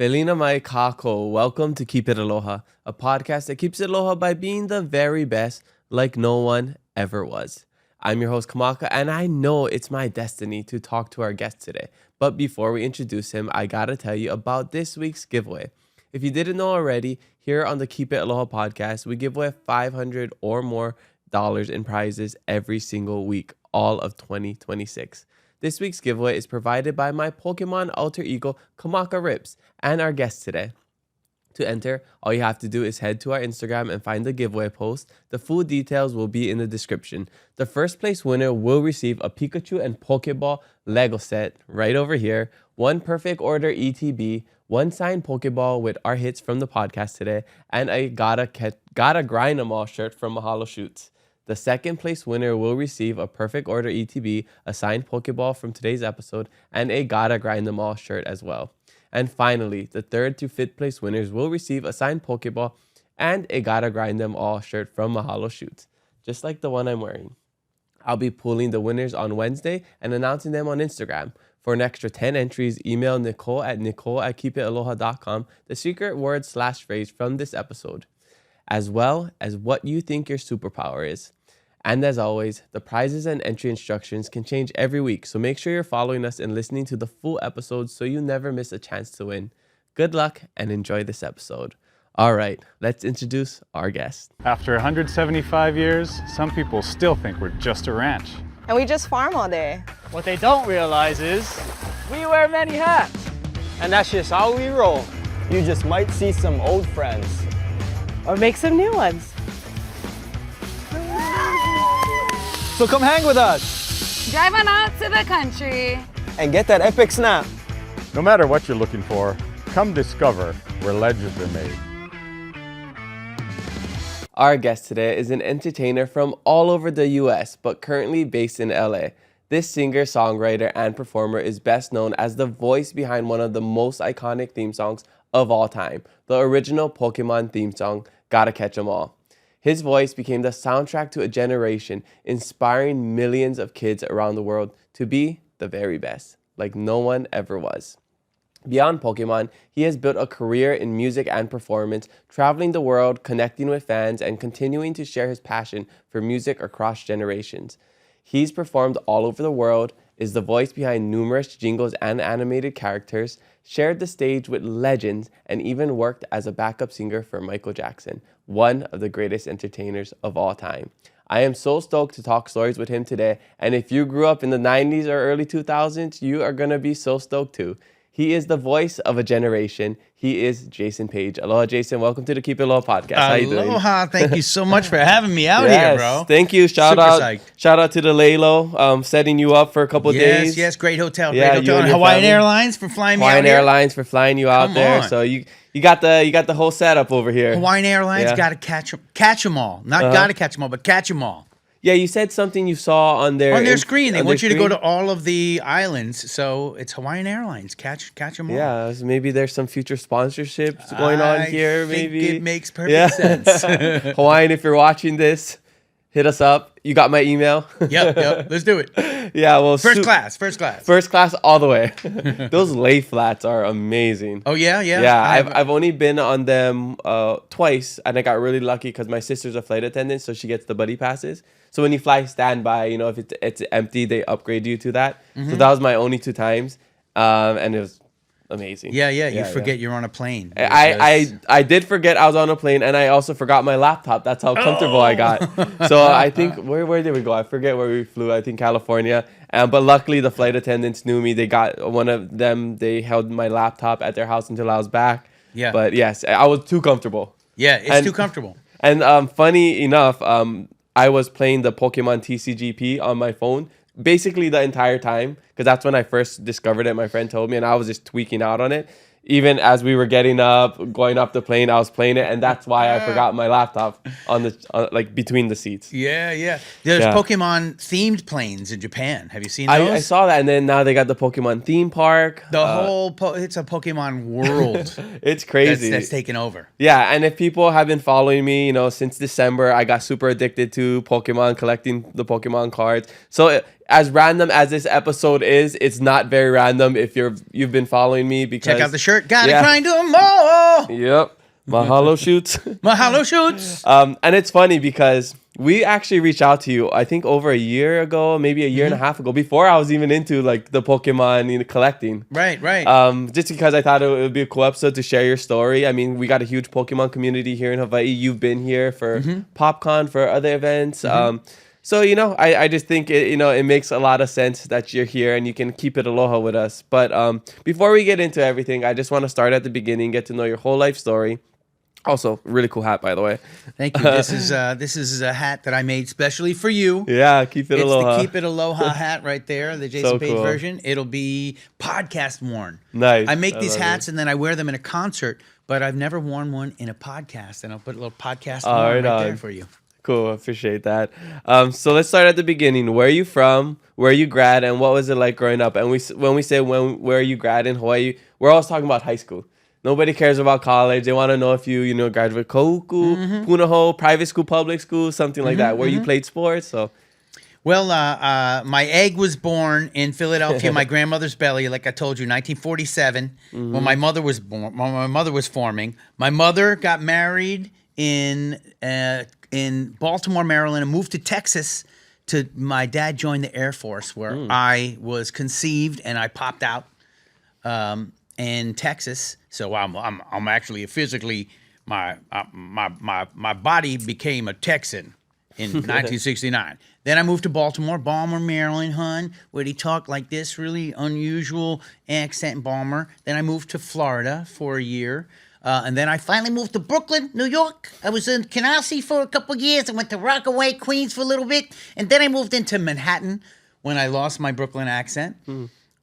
Felina mai kako. Welcome to Keep It Aloha, a podcast that keeps it aloha by being the very best, like no one ever was. I'm your host, Kamaka, and I know it's my destiny to talk to our guest today. But before we introduce him, I gotta tell you about this week's giveaway. If you didn't know already, here on the Keep It Aloha podcast, we give away $500 or more in prizes every single week, all of 2026. This week's giveaway is provided by my Pokemon alter ego, Kamaka Rips, and our guest today. To enter, all you have to do is head to our Instagram and find the giveaway post. The full details will be in the description. The first place winner will receive a Pikachu and Pokeball Lego set right over here, one perfect order ETB, one signed Pokeball with our hits from the podcast today, and a Gotta Grind 'em All shirt from Mahalo Shoots. The second place winner will receive a perfect order ETB, a signed Pokeball from today's episode, and a Gotta Grind 'em All shirt as well. And finally, the third to fifth place winners will receive a signed Pokeball and a Gotta Grind 'em All shirt from Mahalo Shoots, just like the one I'm wearing. I'll be pulling the winners on Wednesday and announcing them on Instagram. For an extra 10 entries, email nicole@keepitaloha.com the secret word/phrase from this episode, as well as what you think your superpower is. And as always, the prizes and entry instructions can change every week, so make sure you're following us and listening to the full episodes so you never miss a chance to win. Good luck and enjoy this episode. All right, let's introduce our guest. After 175 years, some people still think we're just a ranch. And we just farm all day. What they don't realize is we wear many hats. And that's just how we roll. You just might see some old friends. Or make some new ones. So come hang with us Drive on out to the country. and get that epic snap. No matter what you're looking for, come discover where legends are made. Our guest today is an entertainer from all over the US, but currently based in LA. This singer, songwriter, and performer is best known as the voice behind one of the most iconic theme songs of all time, the original Pokémon theme song, Gotta Catch 'em All. His voice became the soundtrack to a generation, inspiring millions of kids around the world to be the very best, like no one ever was. Beyond Pokemon, he has built a career in music and performance, traveling the world, connecting with fans, and continuing to share his passion for music across generations. He's performed all over the world, is the voice behind numerous jingles and animated characters, shared the stage with legends, and even worked as a backup singer for Michael Jackson, one of the greatest entertainers of all time. I am so stoked to talk stories with him today, and if you grew up in the 90s or early 2000s, you are going to be so stoked too. He is the voice of a generation. He is Jason Paige. Aloha, Jason. Welcome to the Keep It Aloha podcast. How you doing? Aloha. Thank you so much for having me out here, bro. Thank you. Super psyched. Shout out to the Lalo, setting you up for a couple days. Yes, great hotel. Yeah, Great you hotel. and And your Hawaiian family. Airlines for flying me out Hawaiian here. Airlines for flying you out Come there. on. So you got the whole setup over here. Hawaiian Airlines, Yeah. gotta catch them all. Not gotta catch them all, but catch them all. Yeah, you said something you saw on their Screen. They on want their you to go screen? to all of the islands. So it's Hawaiian Airlines. Catch them all. Yeah, so maybe there's some future sponsorships going on here. I think Maybe it makes perfect sense. Hawaiian, if you're watching this, hit us up. You got my email. Yep. Let's do it. Yeah, well, First class. First class all the way. Those lay flats are amazing. Oh yeah. Yeah, I've only been on them twice, and I got really lucky because my sister's a flight attendant, so she gets the buddy passes. So when you fly standby, if it's empty, they upgrade you to that. So that was my only 2 times, and it was amazing. Yeah. You forget you're on a plane. I did forget I was on a plane, and I also forgot my laptop. That's how comfortable I got. So I think where did we go? I forget where we flew. I think California. But luckily the flight attendants knew me. They got one of them. They held my laptop at their house until I was back. Yeah. But yes, I was too comfortable. Yeah, it's too comfortable. And funny enough, I was playing the Pokemon TCGP on my phone basically the entire time because that's when I first discovered it. My friend told me, and I was just tweaking out on it. Even as we were going up the plane, I was playing it, and that's why I forgot my laptop on between the seats. Yeah. There's Pokemon themed planes in Japan. Have you seen those? I saw that, and then now they got the Pokemon theme park. The whole it's a Pokemon world. It's crazy. That's taken over. Yeah, and if people have been following me, since December, I got super addicted to Pokemon, collecting the Pokemon cards. So as random as this episode is, it's not very random if you've been following me because Check out the shirt. Gotta Yeah. grind them more. Yep. Mahalo shoots. Mahalo shoots. And it's funny because we actually reached out to you, I think over a year ago, maybe a year and a half ago, before I was even into like the Pokemon collecting. Right. Just because I thought it would be a cool episode to share your story. I mean, we got a huge Pokemon community here in Hawaii. You've been here for PopCon, for other events. So, I just think it makes a lot of sense that you're here and you can keep it aloha with us. But before we get into everything, I just want to start at the beginning, get to know your whole life story. Also, really cool hat, by the way. Thank you. This is a hat that I made specially for you. Yeah, keep it aloha. It's the Keep It Aloha hat right there, the Jason So Paige cool. version. It'll be podcast worn. Nice. I make these love hats and then I wear them in a concert, but I've never worn one in a podcast. And I'll put a little podcast Oh, worn right right there on. for you. Cool, I appreciate that. So let's start at the beginning. Where are you from? Where you grad? And what was it like growing up? And when we say where you grad in Hawaii, we're always talking about high school. Nobody cares about college. They want to know if you graduate Koku, Punahou, private school, public school, something like that. Where you played sports. So Well, my egg was born in Philadelphia, my grandmother's belly, like I told you, 1947, when my mother was born. When my mother was forming. My mother got married in Baltimore, Maryland, and moved to Texas. My dad joined the Air Force, where I was conceived and I popped out in Texas. So I'm actually physically my body became a Texan in 1969. Then I moved to Baltimore, Maryland, where he talked like this, really unusual accent in Baltimore. Then I moved to Florida for a year. And then I finally moved to Brooklyn, New York. I was in Canarsie for a couple years. I went to Rockaway, Queens for a little bit. And then I moved into Manhattan when I lost my Brooklyn accent.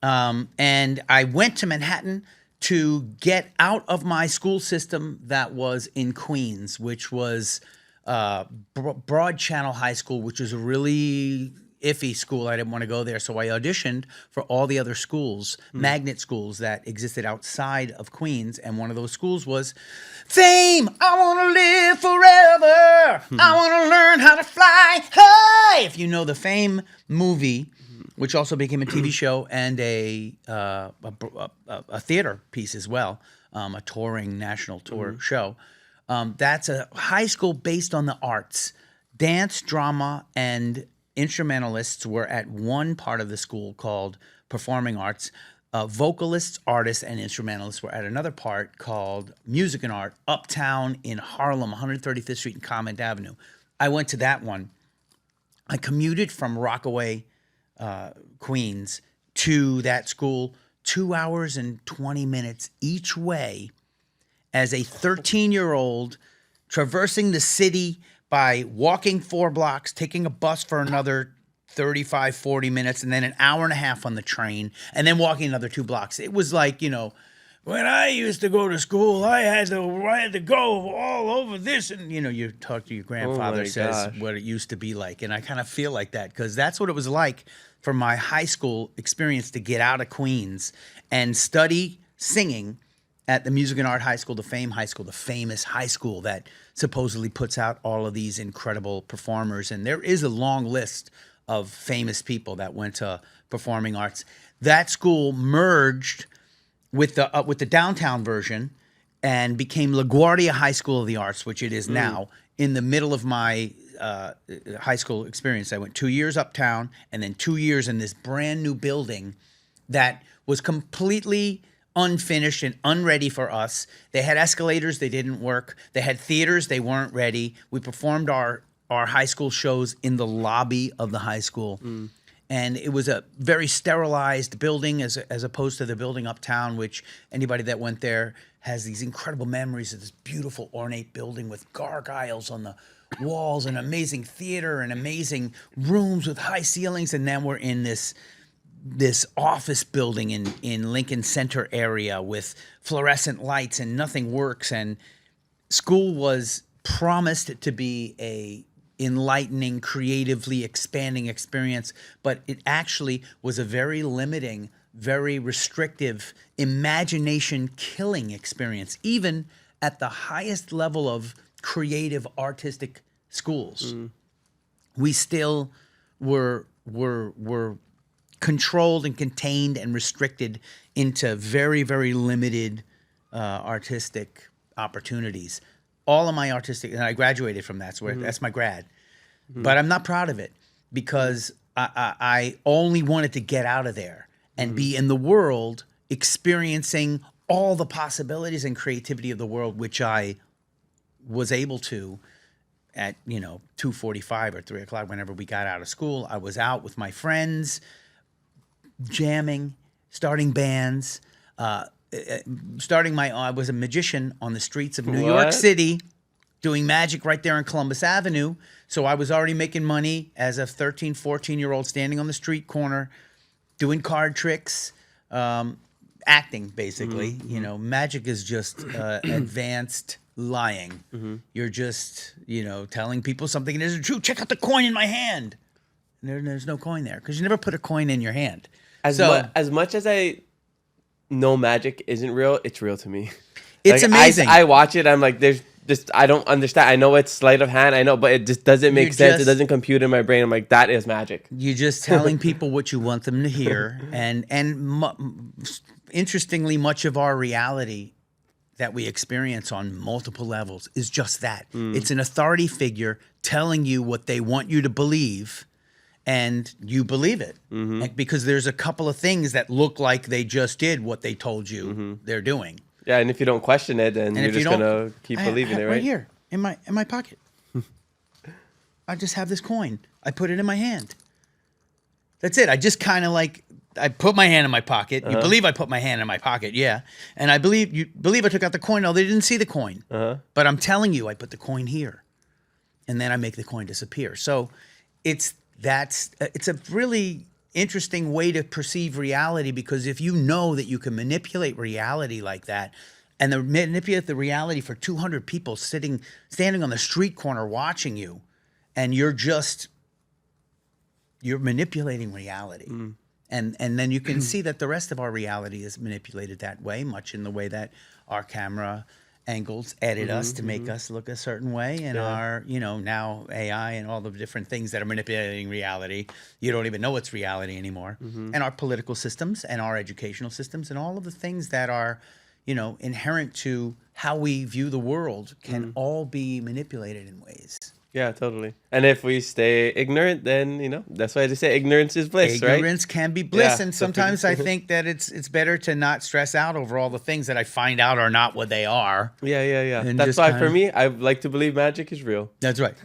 And I went to Manhattan to get out of my school system that was in Queens, which was Broad Channel High School, which was a really iffy school. I didn't want to go there, so I auditioned for all the other schools, magnet schools that existed outside of Queens, and one of those schools was Fame. I want to live forever. I want to learn how to fly high. If you know the Fame movie, which also became a TV show and a theater piece as well, a touring national tour show. That's a high school based on the arts. Dance, drama, and instrumentalists were at one part of the school called performing arts. Vocalists, artists, and instrumentalists were at another part called music and art, uptown in Harlem, 135th Street and Comment Avenue. I went to that one. I commuted from Rockaway, Queens, to that school 2 hours and 20 minutes each way as a 13-year-old traversing the city by walking 4 blocks, taking a bus for another 35, 40 minutes, and then an hour and a half on the train, and then walking another 2 blocks. It was like, when I used to go to school, I had to go all over this. And, you talk to your grandfather, says what it used to be like. And I kind of feel like that because that's what it was like for my high school experience to get out of Queens and study singing at the Music and Art High School, the Fame High School, the famous high school that supposedly puts out all of these incredible performers. And there is a long list of famous people that went to performing arts. That school merged with the downtown version and became LaGuardia High School of the Arts, which it is now. In the middle of my high school experience, I went 2 years uptown and then 2 years in this brand new building that was completely unfinished and unready for us. They had escalators, they didn't work. They had theaters, they weren't ready. We performed our high school shows in the lobby of the high school. And it was a very sterilized building as opposed to the building uptown, which anybody that went there has these incredible memories of this beautiful ornate building with gargoyles on the walls and amazing theater and amazing rooms with high ceilings. And then we're in this office building in Lincoln Center area with fluorescent lights and nothing works. And school was promised to be a enlightening, creatively expanding experience, but it actually was a very limiting, very restrictive, imagination-killing experience, even at the highest level of creative, artistic schools. We still were were controlled and contained and restricted into very, very limited artistic opportunities. All of my artistic, and I graduated from that, so that's my grad. But I'm not proud of it because I only wanted to get out of there and be in the world experiencing all the possibilities and creativity of the world, which I was able to at 2:45 or 3 o'clock whenever we got out of school. I was out with my friends, jamming, starting bands, I was a magician on the streets of New York City, doing magic right there on Columbus Avenue. So I was already making money as a 13, 14-year-old standing on the street corner, doing card tricks, acting, basically. Magic is just advanced lying. You're just, telling people something that isn't true. Check out the coin in my hand. And there's no coin there because you never put a coin in your hand. As much as I know magic isn't real, it's real to me. It's amazing. I watch it. I'm like, there's just, I don't understand. I know it's sleight of hand. I know, but it just doesn't make sense. It doesn't compute in my brain. I'm like, that is magic. You're just telling people what you want them to hear. Interestingly, much of our reality that we experience on multiple levels is just that. It's an authority figure telling you what they want you to believe, and you believe it. Because there's a couple of things that look like they just did what they told you they're doing. Yeah, and if you don't question it, then you're just gonna keep believing it, right? Right here in my pocket. I just have this coin. I put it in my hand. That's it. I just kind of I put my hand in my pocket. You believe I put my hand in my pocket, yeah. And you believe I took out the coin. No, they didn't see the coin. But I'm telling you, I put the coin here, and then I make the coin disappear. So it's a really interesting way to perceive reality, because if you know that you can manipulate reality like that, and manipulate the reality for 200 people standing on the street corner watching you, and you're manipulating reality. And then you can see that the rest of our reality is manipulated that way, much in the way that our camera angles edit us to make us look a certain way, and our now AI and all the different things that are manipulating reality, you don't even know it's reality anymore. And our political systems and our educational systems and all of the things that are inherent to how we view the world can all be manipulated in ways. Yeah, totally. And if we stay ignorant, then that's why they say ignorance is bliss, right? Ignorance can be bliss, and sometimes I think that it's better to not stress out over all the things that I find out are not what they are. Yeah. That's why for me, I like to believe magic is real. That's right.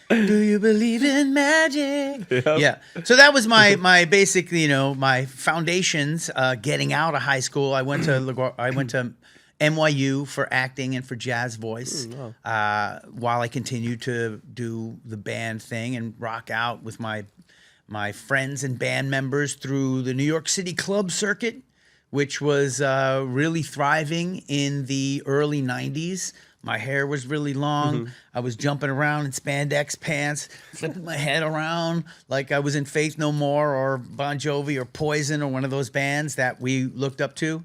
Do you believe in magic? Yep. Yeah. So that was my basic, my foundations. Getting out of high school, I went to NYU for acting and for jazz voice, while I continued to do the band thing and rock out with my friends and band members through the New York City club circuit, which was really thriving in the early 90s. My hair was really long. I was jumping around in spandex pants, flipping my head around like I was in Faith No More or Bon Jovi or Poison or one of those bands that we looked up to.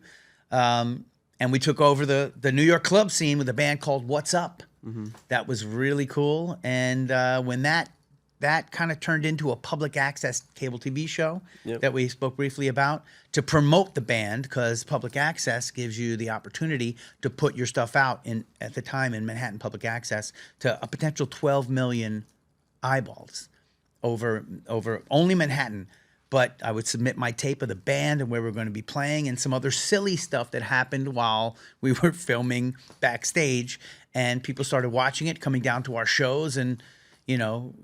And we took over the New York club scene with a band called What's Up. That was really cool. And when that kind of turned into a public access cable TV show that we spoke briefly about, to promote the band, because public access gives you the opportunity to put your stuff out at the time in Manhattan Public Access to a potential 12 million eyeballs over only Manhattan. But I would submit my tape of the band and where we're going to be playing and some other silly stuff that happened while we were filming backstage. And people started watching it, coming down to our shows and,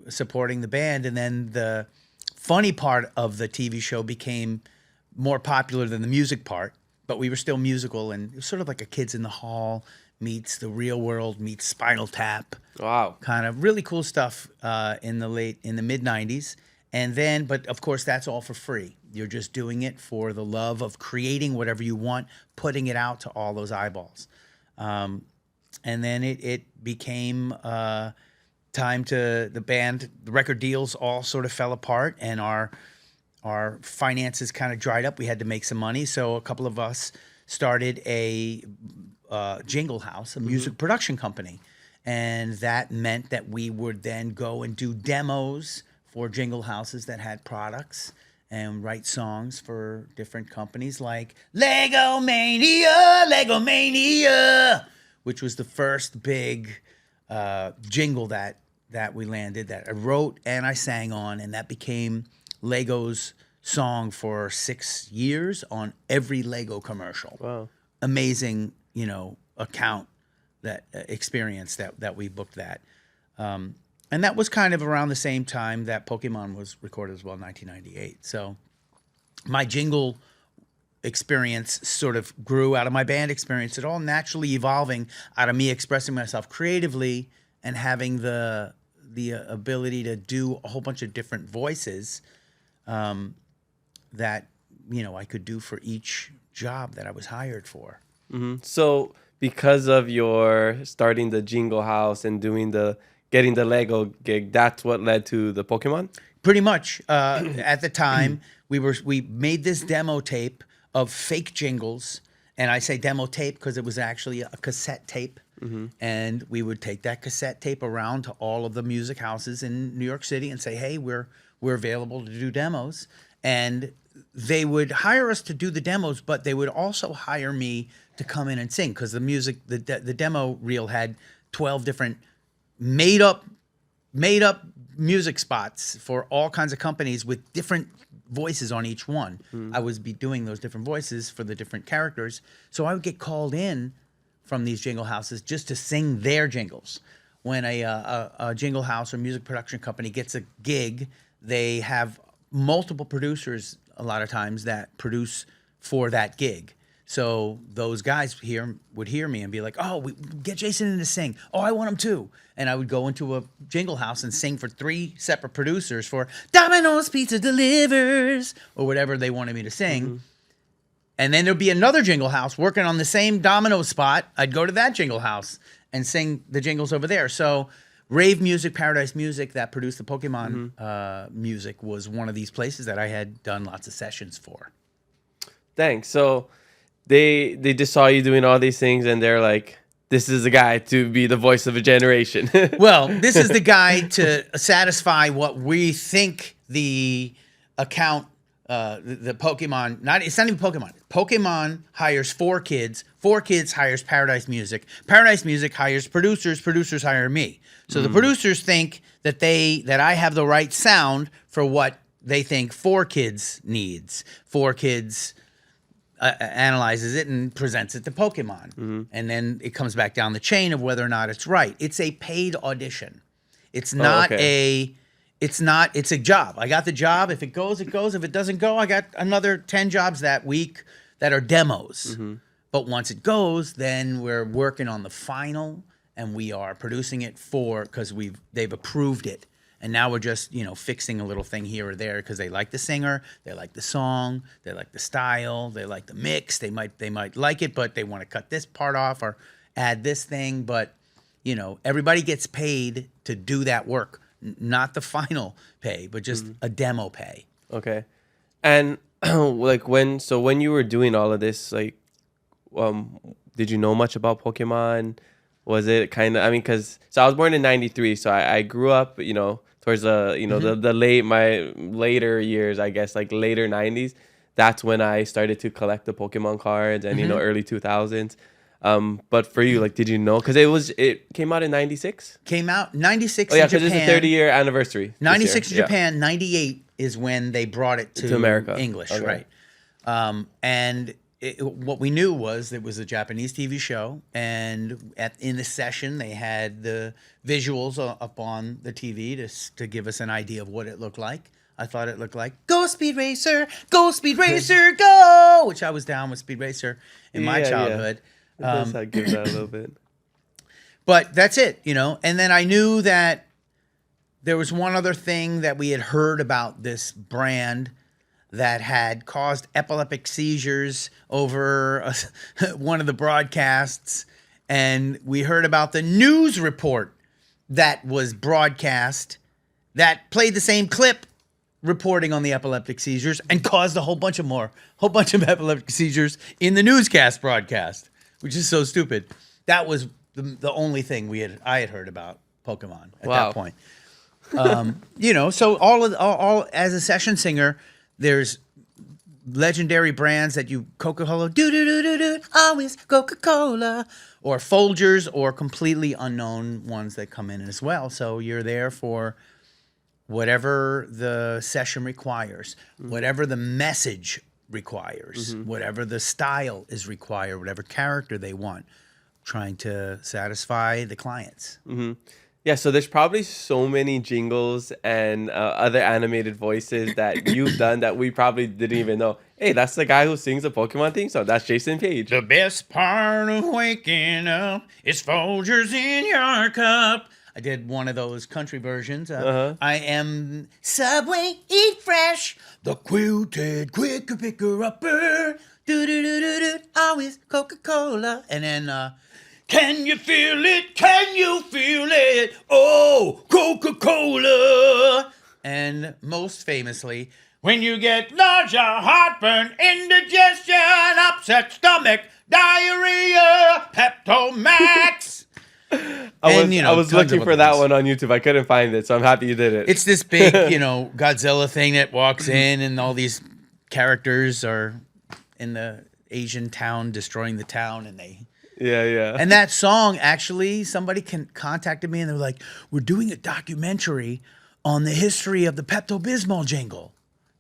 supporting the band. And then the funny part of the TV show became more popular than the music part. But we were still musical, and it was sort of like a Kids in the Hall meets The Real World meets Spinal Tap. Wow. Kind of really cool stuff in the mid-90s. And then, but of course, that's all for free. You're just doing it for the love of creating whatever you want, putting it out to all those eyeballs. And then it became time to the band. The record deals all sort of fell apart, and our finances kind of dried up. We had to make some money, so a couple of us started a jingle house, a music production company, and that meant that we would then go and do demos for jingle houses that had products and write songs for different companies like Lego Mania, which was the first big jingle that we landed, that I wrote and I sang on, and that became Lego's song for 6 years on every Lego commercial. Wow. Amazing, account, that experience that we booked that. And that was kind of around the same time that Pokemon was recorded as well, 1998. So my jingle experience sort of grew out of my band experience. It all naturally evolving out of me expressing myself creatively and having the ability to do a whole bunch of different voices that, I could do for each job that I was hired for. Mm-hmm. So because of your starting the jingle house and getting the Lego gig, that's what led to the Pokemon? Pretty much. At the time, we made this demo tape of fake jingles, and I say demo tape because it was actually a cassette tape. Mm-hmm. And we would take that cassette tape around to all of the music houses in New York City and say, "Hey, we're available to do demos." And they would hire us to do the demos, but they would also hire me to come in and sing, because the demo reel had 12 different made up music spots for all kinds of companies with different voices on each one. I would be doing those different voices for the different characters. So I would get called in from these jingle houses just to sing their jingles. When a jingle house or music production company gets a gig, they have multiple producers a lot of times that produce for that gig. So those guys would hear me and be like, "Oh, get Jason in to sing. Oh, I want him too." And I would go into a jingle house and sing for 3 separate producers for Domino's Pizza Delivers, or whatever they wanted me to sing. Mm-hmm. And then there'd be another jingle house working on the same Domino's spot. I'd go to that jingle house and sing the jingles over there. So Rave Music, Paradise Music, that produced the Pokemon music, was one of these places that I had done lots of sessions for. Thanks. So they just saw you doing all these things, and they're like, "This is the guy to be the voice of a generation." Well, this is the guy to satisfy what we think the account, the Pokemon, it's not even Pokemon. Pokemon hires 4 kids. 4 kids hires Paradise Music. Paradise Music hires producers. Producers hire me. So the producers think that I have the right sound for what they think 4 kids needs. 4 kids analyzes it and presents it to Pokemon. And then it comes back down the chain of whether or not it's right. It's a paid audition. It's not it's a job. I got the job. If it goes, it goes. If it doesn't go, I got another 10 jobs that week that are demos. But once it goes, then we're working on the final, and we are producing it because they've approved it. And now we're just, fixing a little thing here or there because they like the singer, they like the song, they like the style, they like the mix. They might like it, but they want to cut this part off or add this thing. But, everybody gets paid to do that work, not the final pay, but just a demo pay. Okay. And when you were doing all of this, did you know much about Pokemon? Was it kind of, so I was born in 93, so I grew up, towards my later years, I guess, like later 90s. That's when I started to collect the Pokemon cards and, early 2000s. But for you, did you know? Because it came out in 96? Came out 96 in Japan. Oh, yeah, because it's the 30-year anniversary. 96 in Japan, 98 is when they brought it to America. English, Okay. right? And what we knew was it was a Japanese TV show, and in the session they had the visuals up on the TV to give us an idea of what it looked like. I thought it looked like Go Speed Racer, Go, which I was down with Speed Racer in my childhood. Yeah. It does give that a little bit. But that's it, And then I knew that there was one other thing that we had heard about this brand that had caused epileptic seizures over one of the broadcasts. And we heard about the news report that was broadcast that played the same clip reporting on the epileptic seizures and caused a whole bunch of epileptic seizures in the newscast broadcast, which is so stupid. That was the only thing I had heard about Pokemon at that point. So all as a session singer, there's legendary brands that you Coca-Cola, do, always Coca-Cola, or Folgers, or completely unknown ones that come in as well. So you're there for whatever the session requires, whatever the message requires, whatever the style is required, whatever character they want, trying to satisfy the clients. Yeah, so there's probably so many jingles and other animated voices that you've done that we probably didn't even know. Hey, that's the guy who sings the Pokemon theme song. That's Jason Paige. The best part of waking up is Folgers in your cup. I did one of those country versions. I am Subway, eat fresh, the quilted quick picker upper. Do, always Coca-Cola. And then, can you feel it? Can you feel it? Oh, Coca-Cola. And most famously, when you get nausea, heartburn, indigestion, upset stomach, diarrhea, Pepto-Max. I was looking for that one on YouTube. I couldn't find it, so I'm happy you did it. It's this big, Godzilla thing that walks in, and all these characters are in the Asian town destroying the town, and they... Yeah. And that song, actually, somebody contacted me, and they're like, we're doing a documentary on the history of the Pepto-Bismol jingle.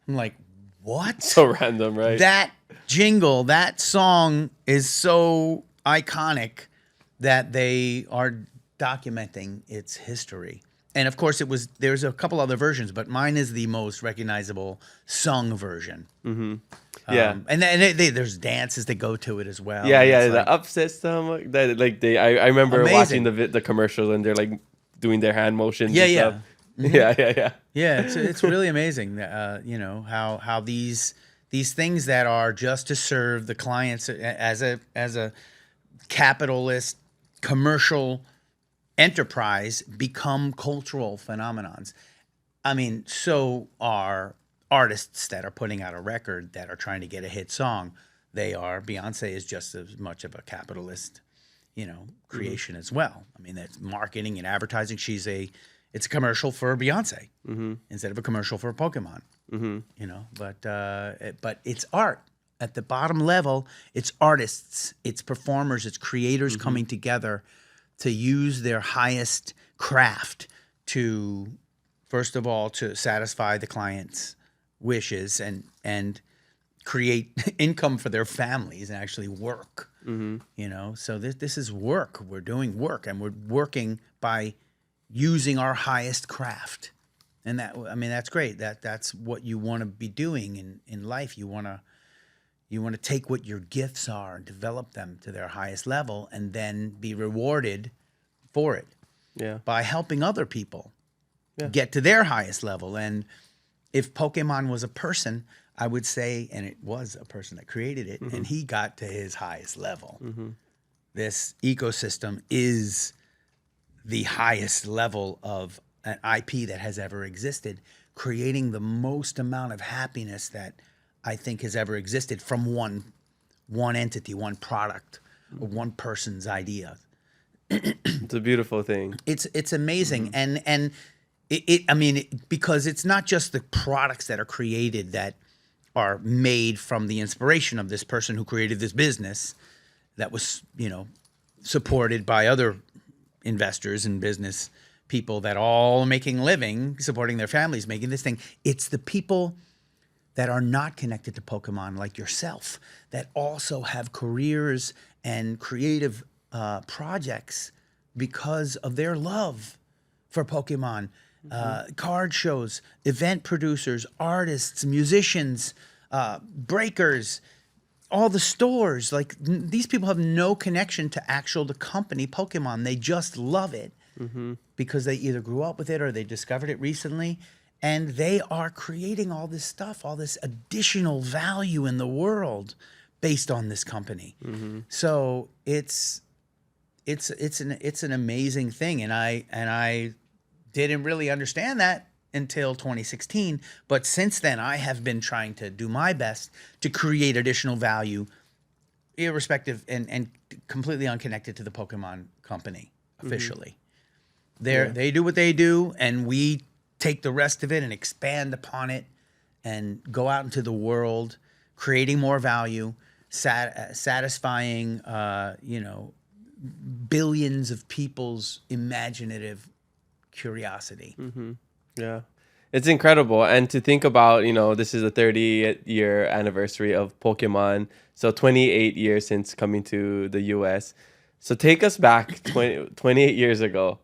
I'm like, what? So random, right? That jingle, that song is so iconic that they are documenting its history. And of course, there's a couple other versions, but mine is the most recognizable sung version. Yeah, and there's dances that go to it as well. Yeah. The upset stomach. I remember Amazing. watching the commercial, and they're like doing their hand motions. Yeah, and yeah. Stuff. Yeah, it's really amazing. How these things that are just to serve the clients as a capitalist commercial enterprise become cultural phenomenons. I mean, so are artists that are putting out a record that are trying to get a hit song. Beyonce is just as much of a capitalist, creation as well. I mean, that's marketing and advertising. It's a commercial for Beyonce instead of a commercial for Pokemon. But it's art. At the bottom level, it's artists, it's performers, it's creators coming together to use their highest craft to, first of all, to satisfy the client's wishes and create income for their families and actually work. So this is work. We're doing work, and we're working by using our highest craft. And that's great. That's what you want to be doing in life. You want to take what your gifts are and develop them to their highest level, and then be rewarded for it. Yeah. By helping other people get to their highest level. And if Pokemon was a person, I would say, and it was a person that created it, and he got to his highest level. This ecosystem is the highest level of an IP that has ever existed, creating the most amount of happiness that I think has ever existed from one entity, one product, or one person's idea. It's a beautiful thing. It's amazing, and because it's not just the products that are created that are made from the inspiration of this person who created this business that was, supported by other investors and business people that all are making a living, supporting their families, making this thing. It's the people that are not connected to Pokemon, like yourself, that also have careers and creative projects because of their love for Pokemon. Card shows, event producers, artists, musicians, breakers, all the stores. Like these people have no connection to the company Pokemon. They just love it because they either grew up with it or they discovered it recently. And they are creating all this stuff, all this additional value in the world based on this company. So it's an amazing thing, and I didn't really understand that until 2016. But since then, I have been trying to do my best to create additional value, irrespective and completely unconnected to the Pokemon company officially. They do what they do, and we take the rest of it and expand upon it and go out into the world, creating more value, satisfying, billions of people's imaginative curiosity. Yeah. It's incredible. And to think about, this is the 30th year anniversary of Pokemon. So 28 years since coming to the US. So take us back 28 years ago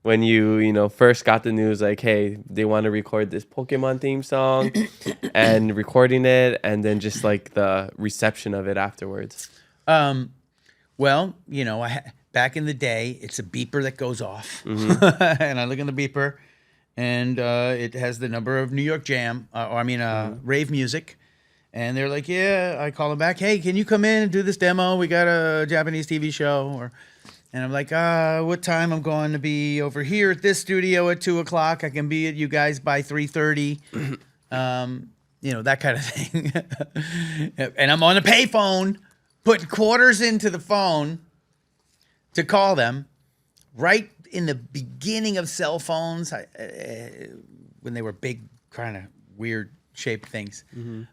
when you first got the news like, hey, they want to record this Pokemon theme song and recording it, and then just like the reception of it afterwards. Well, back in the day, it's a beeper that goes off. And I look in the beeper, and it has the number of New York Jam, rave music. And they're like, yeah, I call them back. Hey, can you come in and do this demo? We got a Japanese TV show. And I'm like, what time? I'm going to be over here at this studio at 2:00. I can be at you guys by 3:30. That kind of thing. And I'm on a payphone, putting quarters into the phone to call them. Right in the beginning of cell phones, when they were big, kind of weird shaped things.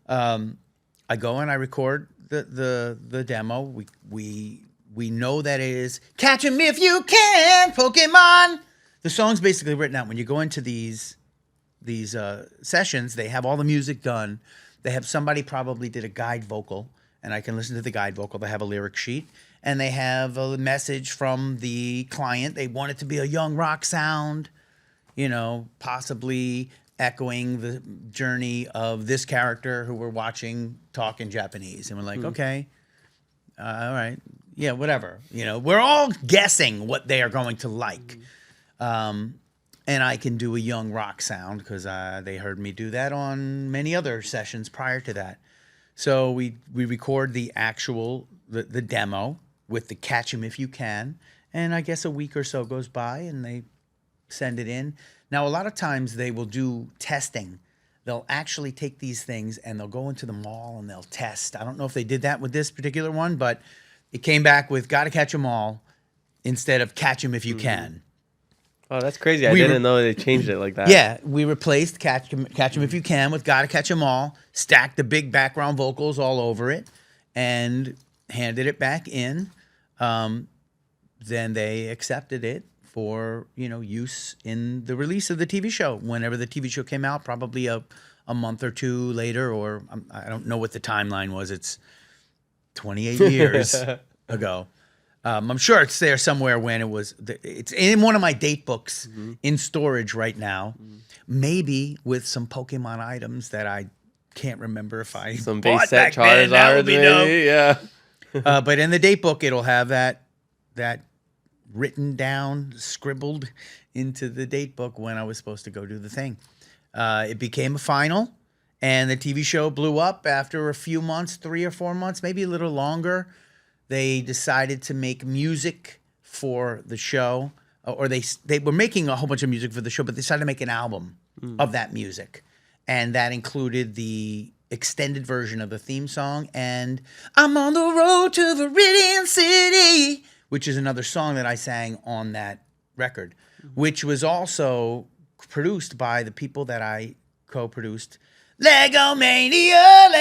I go and I record the demo. We know that it is "Catch 'em If You Can, Pokemon." The song's basically written out. When you go into these sessions, they have all the music done. They have somebody probably did a guide vocal, and I can listen to the guide vocal. They have a lyric sheet, and they have a message from the client. They want it to be a young rock sound, possibly echoing the journey of this character who we're watching talk in Japanese. And we're like, okay, all right. Yeah, whatever. We're all guessing what they are going to like. And I can do a young rock sound because they heard me do that on many other sessions prior to that. So we record the actual, the demo with the "Catch 'em If You Can." And I guess a week or so goes by and they send it in. Now, a lot of times they will do testing. They'll actually take these things and they'll go into the mall and they'll test. I don't know if they did that with this particular one, but it came back with "Gotta Catch 'em All" instead of "Catch 'em If You Can." Oh, that's crazy. I didn't know they changed it like that. Yeah, we replaced "Catch 'em If You Can" with "Gotta Catch 'em All," stacked the big background vocals all over it, and handed it back in. Then they accepted it for use in the release of the TV show. Whenever the TV show came out, probably a month or two later, or I don't know what the timeline was. It's 28 years ago. I'm sure it's there somewhere when it was. It's in one of my date books in storage right now. Maybe with some Pokemon items that I can't remember if I some bought base set back then. That would Charizard, be dope. maybe. Yeah. But in the date book, it'll have that written down, scribbled into the date book when I was supposed to go do the thing. It became a final, and the TV show blew up after a few months, 3 or 4 months, maybe a little longer. They decided to make music for the show, or they were making a whole bunch of music for the show, but they decided to make an album of that music. And that included the extended version of the theme song and "I'm on the road to Viridian City," which is another song that I sang on that record, which was also produced by the people that I co-produced. Legomania,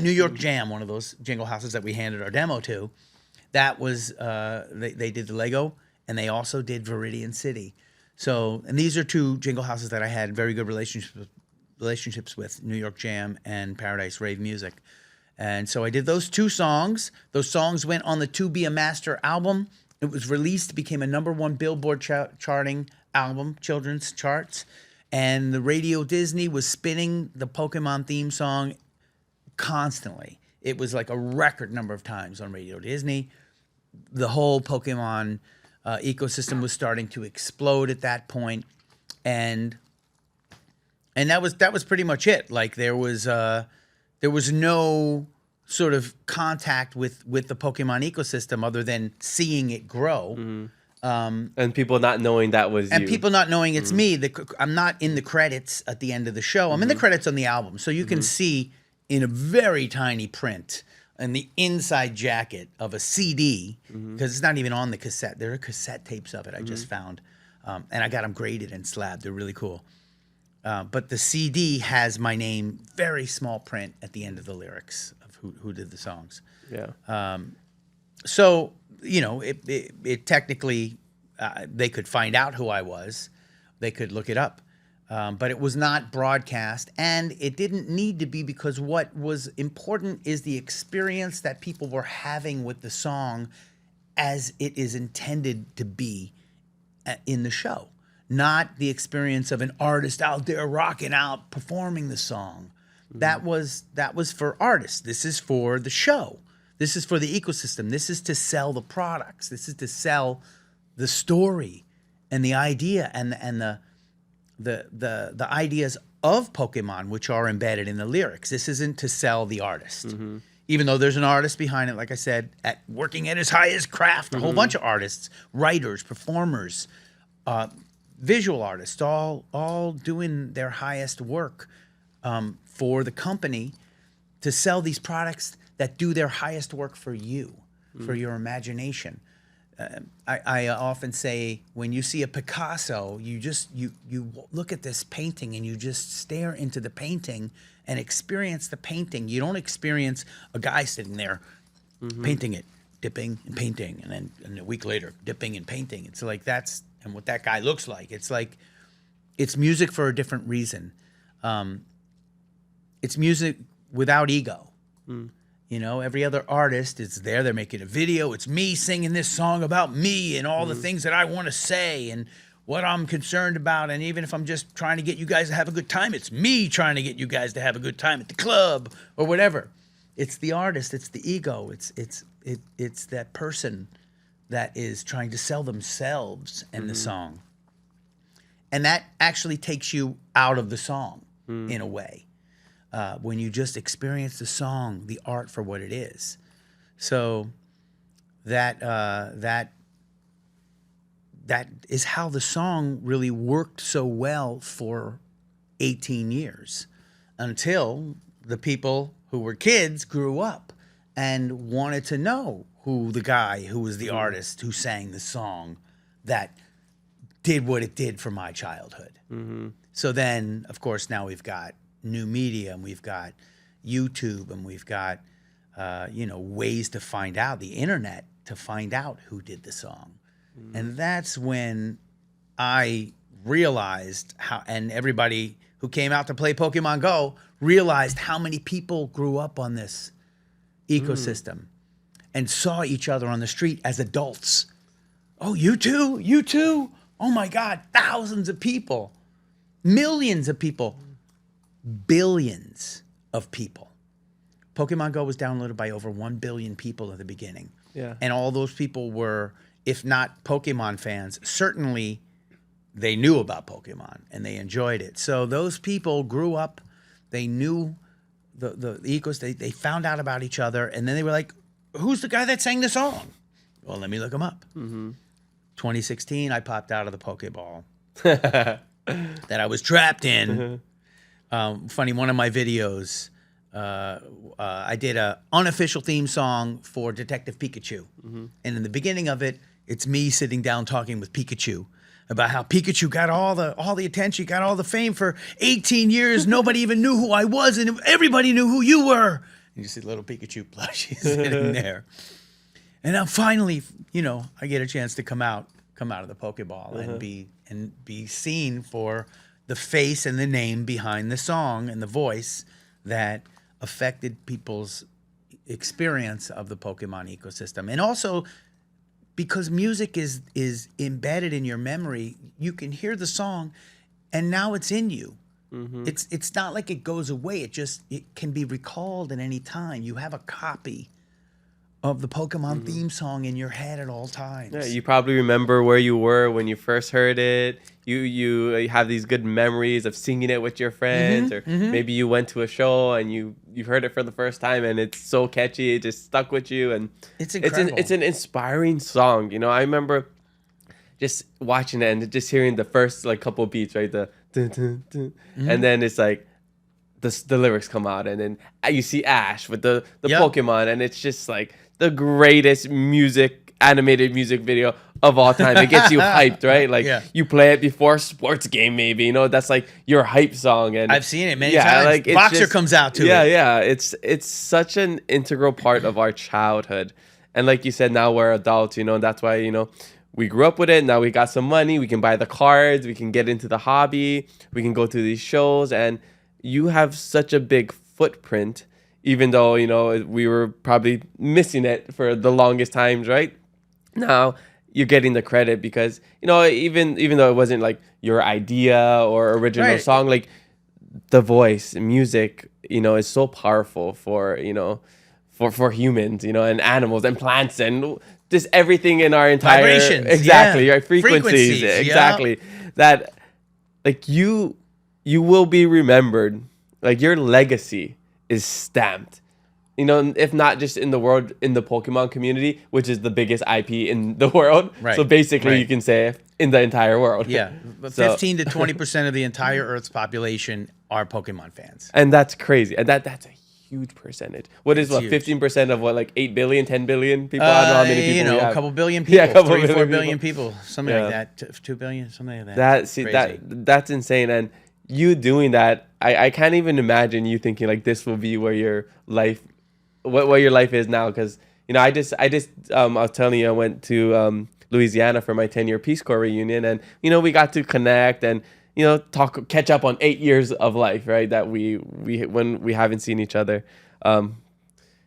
New York Jam, one of those jingle houses that we handed our demo to. That was, they did the Lego, and they also did Viridian City. So, and these are two jingle houses that I had very good relationships with, New York Jam and Paradise Rave Music. And so I did those two songs. Those songs went on the "To Be a Master" album. It was released, became a #1 Billboard charting album, children's charts. And the Radio Disney was spinning the Pokemon theme song constantly. It was like a record number of times on Radio Disney. The whole Pokemon ecosystem was starting to explode at that point. And that was pretty much it. Like there was no sort of contact with the Pokemon ecosystem other than seeing it grow. And people not knowing that was you. And people not knowing it's me. I'm not in the credits at the end of the show. I'm in the credits on the album. So you can see in a very tiny print in the inside jacket of a CD, because it's not even on the cassette. There are cassette tapes of it I just found. and I got them graded and slabbed. They're really cool. But the CD has my name, very small print at the end of the lyrics of who did the songs. Yeah. So, you know, it technically, they could find out who I was. They could look it up. But it was not broadcast, and it didn't need to be, because what was important is the experience that people were having with the song as it is intended to be in the show, not the experience of an artist out there rocking out, performing the song. That was for artists. This is for the show. This is for the ecosystem. This is to sell the products. This is to sell the story and the idea and the ideas of Pokemon, which are embedded in the lyrics. This isn't to sell the artist. Even though there's an artist behind it, like I said, working at his highest craft, a whole bunch of artists, writers, performers, visual artists, all doing their highest work for the company to sell these products that do their highest work for you, for your imagination. I often say, when you see a Picasso, you look at this painting and you just stare into the painting and experience the painting. You don't experience a guy sitting there painting it, dipping and painting, and then a week later dipping and painting. It's like and what that guy looks like. It's like, it's music for a different reason. It's music without ego. You know, every other artist is there. They're making a video. It's me singing this song about me and all the things that I want to say and what I'm concerned about. And even if I'm just trying to get you guys to have a good time, it's me trying to get you guys to have a good time at the club or whatever. It's the artist. It's the ego. It's that person that is trying to sell themselves and the song. And that actually takes you out of the song in a way. When you just experience the song, the art for what it is. So that is how the song really worked so well for 18 years, until the people who were kids grew up and wanted to know who the guy who was the artist who sang the song that did what it did for my childhood. So then, of course, now we've got new media, and we've got YouTube, and we've got ways to find out, the internet, to find out who did the song. And that's when I realized how, and everybody who came out to play Pokemon Go realized how many people grew up on this ecosystem and saw each other on the street as adults. Oh, you too? You too? Oh my God, thousands of people, millions of people, billions of people. Pokemon Go was downloaded by over 1 billion people at the beginning. Yeah. And all those people were, if not Pokemon fans, certainly they knew about Pokemon and they enjoyed it. So those people grew up, they knew the ecosystem, they found out about each other, and then they were like, who's the guy that sang the song? Well, let me look him up. 2016, I popped out of the Pokeball that I was trapped in. Funny, one of my videos, I did an unofficial theme song for Detective Pikachu. And in the beginning of it, it's me sitting down talking with Pikachu about how Pikachu got all the attention, got all the fame for 18 years. Nobody even knew who I was, and everybody knew who you were. And you see little Pikachu plushie sitting there. And now finally, I get a chance to come out of the Pokeball and be seen for the face and the name behind the song and the voice that affected people's experience of the Pokemon ecosystem. And also, because music is embedded in your memory, you can hear the song and now it's in you. It's not like it goes away. It can be recalled at any time. You have a copy of the Pokemon theme song in your head at all times. Yeah, you probably remember where you were when you first heard it. You have these good memories of singing it with your friends, or maybe you went to a show and you heard it for the first time and it's so catchy, it just stuck with you, and it's incredible. It's an inspiring song. I remember just watching it and just hearing the first couple beats, right? The dun, dun, dun. And then it's like the lyrics come out, and then you see Ash with the Yep. Pokemon, and it's just like the greatest music animated music video of all time. It gets you hyped, right? Like Yeah. you play it before a sports game, maybe. You know, that's like your hype song. And I've seen it many times. Like it's Boxer just- comes out to yeah, it. Yeah, it's such an integral part of our childhood. And like you said, now we're adults, you know, and that's why, you know, we grew up with it. Now we got some money. We can buy the cards. We can get into the hobby. We can go to these shows. And you have such a big footprint, even though, you know, we were probably missing it for the longest times, right? Now you're getting the credit because, you know, even though it wasn't like your idea or original Right. song, like the voice, music, you know, is so powerful for, you know, for humans, you know, and animals and plants and just everything in our entire Vibrations, exactly, yeah. right? Frequencies, yeah. exactly. That like you will be remembered. Like your legacy is stamped. You know, if not just in the world, in the Pokemon community, which is the biggest IP in the world. Right, So basically, right. you can say in the entire world. Yeah, but So- 15 to 20% of the entire Earth's population are Pokemon fans. And that's crazy. And that's a huge percentage. What is It's what huge. 15% of what, like 8 billion, 10 billion people? I don't know how many people You know, we a have. couple billion people, Yeah, a couple 3 or 4 billion billion people, something Yeah. like that, 2 billion, something like that. That see Crazy. that's insane. And you doing that, I can't even imagine you thinking like this will be where your life, what your life is now. Because you know, I was telling you, I went to Louisiana for my 10-year Peace Corps reunion, and you know, we got to connect and you know catch up on 8 years of life, right? That we when we haven't seen each other.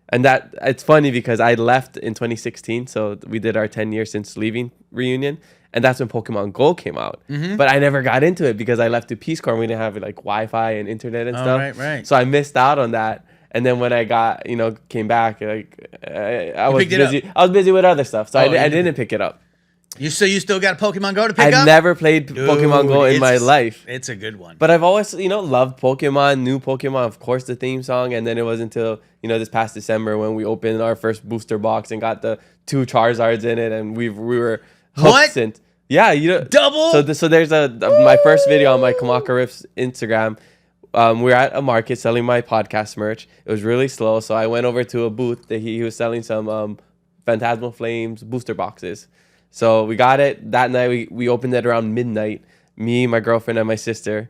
And that it's funny because I left in 2016, so we did our 10 years since leaving reunion, and that's when Pokemon Go came out. But I never got into it because I left to Peace Corps and we didn't have like Wi-Fi and internet and stuff. right. So I missed out on that. And then when I got, you know, came back, like I was picked it up. busy. I was busy with other stuff, so Oh, I you didn't pick it up. You still got a Pokemon Go to pick I've up? never played Pokemon Go Dude, in my it's- life. It's a good one. But I've always, you know, loved Pokemon, new Pokemon, of course, the theme song. And then it was until, you know, this past December when we opened our first booster box and got the 2 Charizards in it. And we were hooked What? since. Yeah, you know. Double? So there's my first video on my Kamaka Riffs Instagram. We were at a market selling my podcast merch. It was really slow. So I went over to a booth that he was selling some Phantasmal Flames booster boxes. So we got it that night. We opened it around midnight. Me, my girlfriend, and my sister.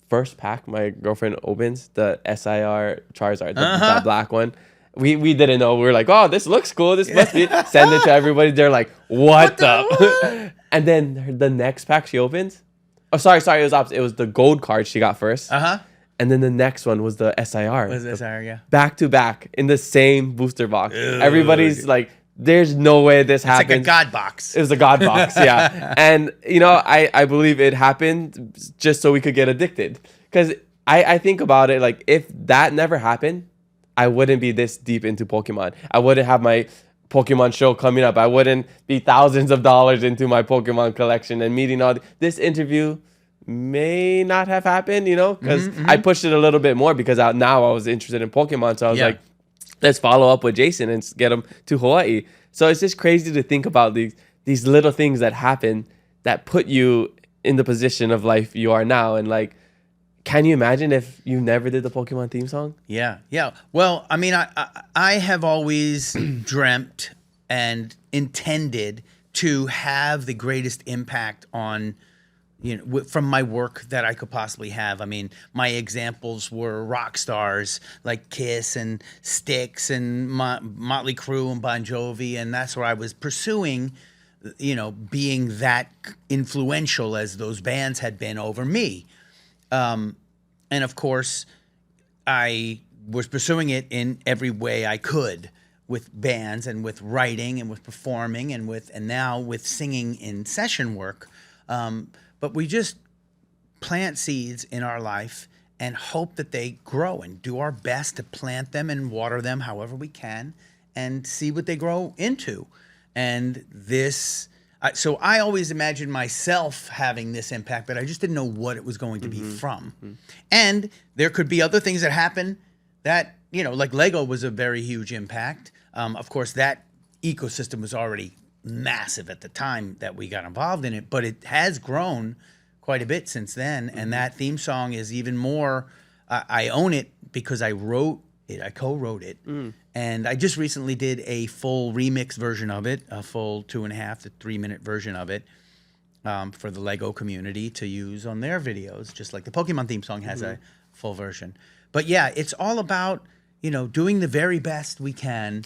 First pack, my girlfriend opens the SIR Charizard, that black one. We didn't know. We were like, oh, this looks cool. This must be. Send it to everybody. They're like, what the? And then the next pack she opens. Oh, sorry. It was opposite. It was the gold card she got first. And then the next one was the SIR. Was this yeah? Back to back in the same booster box. Everybody's like, there's no way this It's like happens. a God box. It was a God box, yeah. And, you know, I believe it happened just so we could get addicted. Because I think about it, like, if that never happened, I wouldn't be this deep into Pokemon. I wouldn't have my Pokemon show coming up. I wouldn't be thousands of dollars into my Pokemon collection and meeting all this interview may not have happened, you know, because I pushed it a little bit more because now I was interested in Pokemon. So I was Yeah. like, let's follow up with Jason and get him to Hawaii. So it's just crazy to think about these little things that happen that put you in the position of life you are now. And like, can you imagine if you never did the Pokemon theme song? Yeah. Well, I mean, I have always dreamt and intended to have the greatest impact on, you know, from my work that I could possibly have. I mean, my examples were rock stars like Kiss and Styx and Motley Crue and Bon Jovi, and that's where I was pursuing, you know, being that influential as those bands had been over me. And of course, I was pursuing it in every way I could with bands and with writing and with performing and now with singing in session work. But we just plant seeds in our life and hope that they grow and do our best to plant them and water them however we can and see what they grow into. And so I always imagined myself having this impact, but I just didn't know what it was going to be from. And there could be other things that happen that, you know, like Lego was a very huge impact. Of course, that ecosystem was already massive at the time that we got involved in it, but it has grown quite a bit since then. And that theme song is even more, I own it because I wrote it. I co-wrote it. And I just recently did a full remix version of it, a full 2.5 to 3 minute version of it for the Lego community to use on their videos, just like the Pokemon theme song has a full version. But yeah, it's all about, doing the very best we can.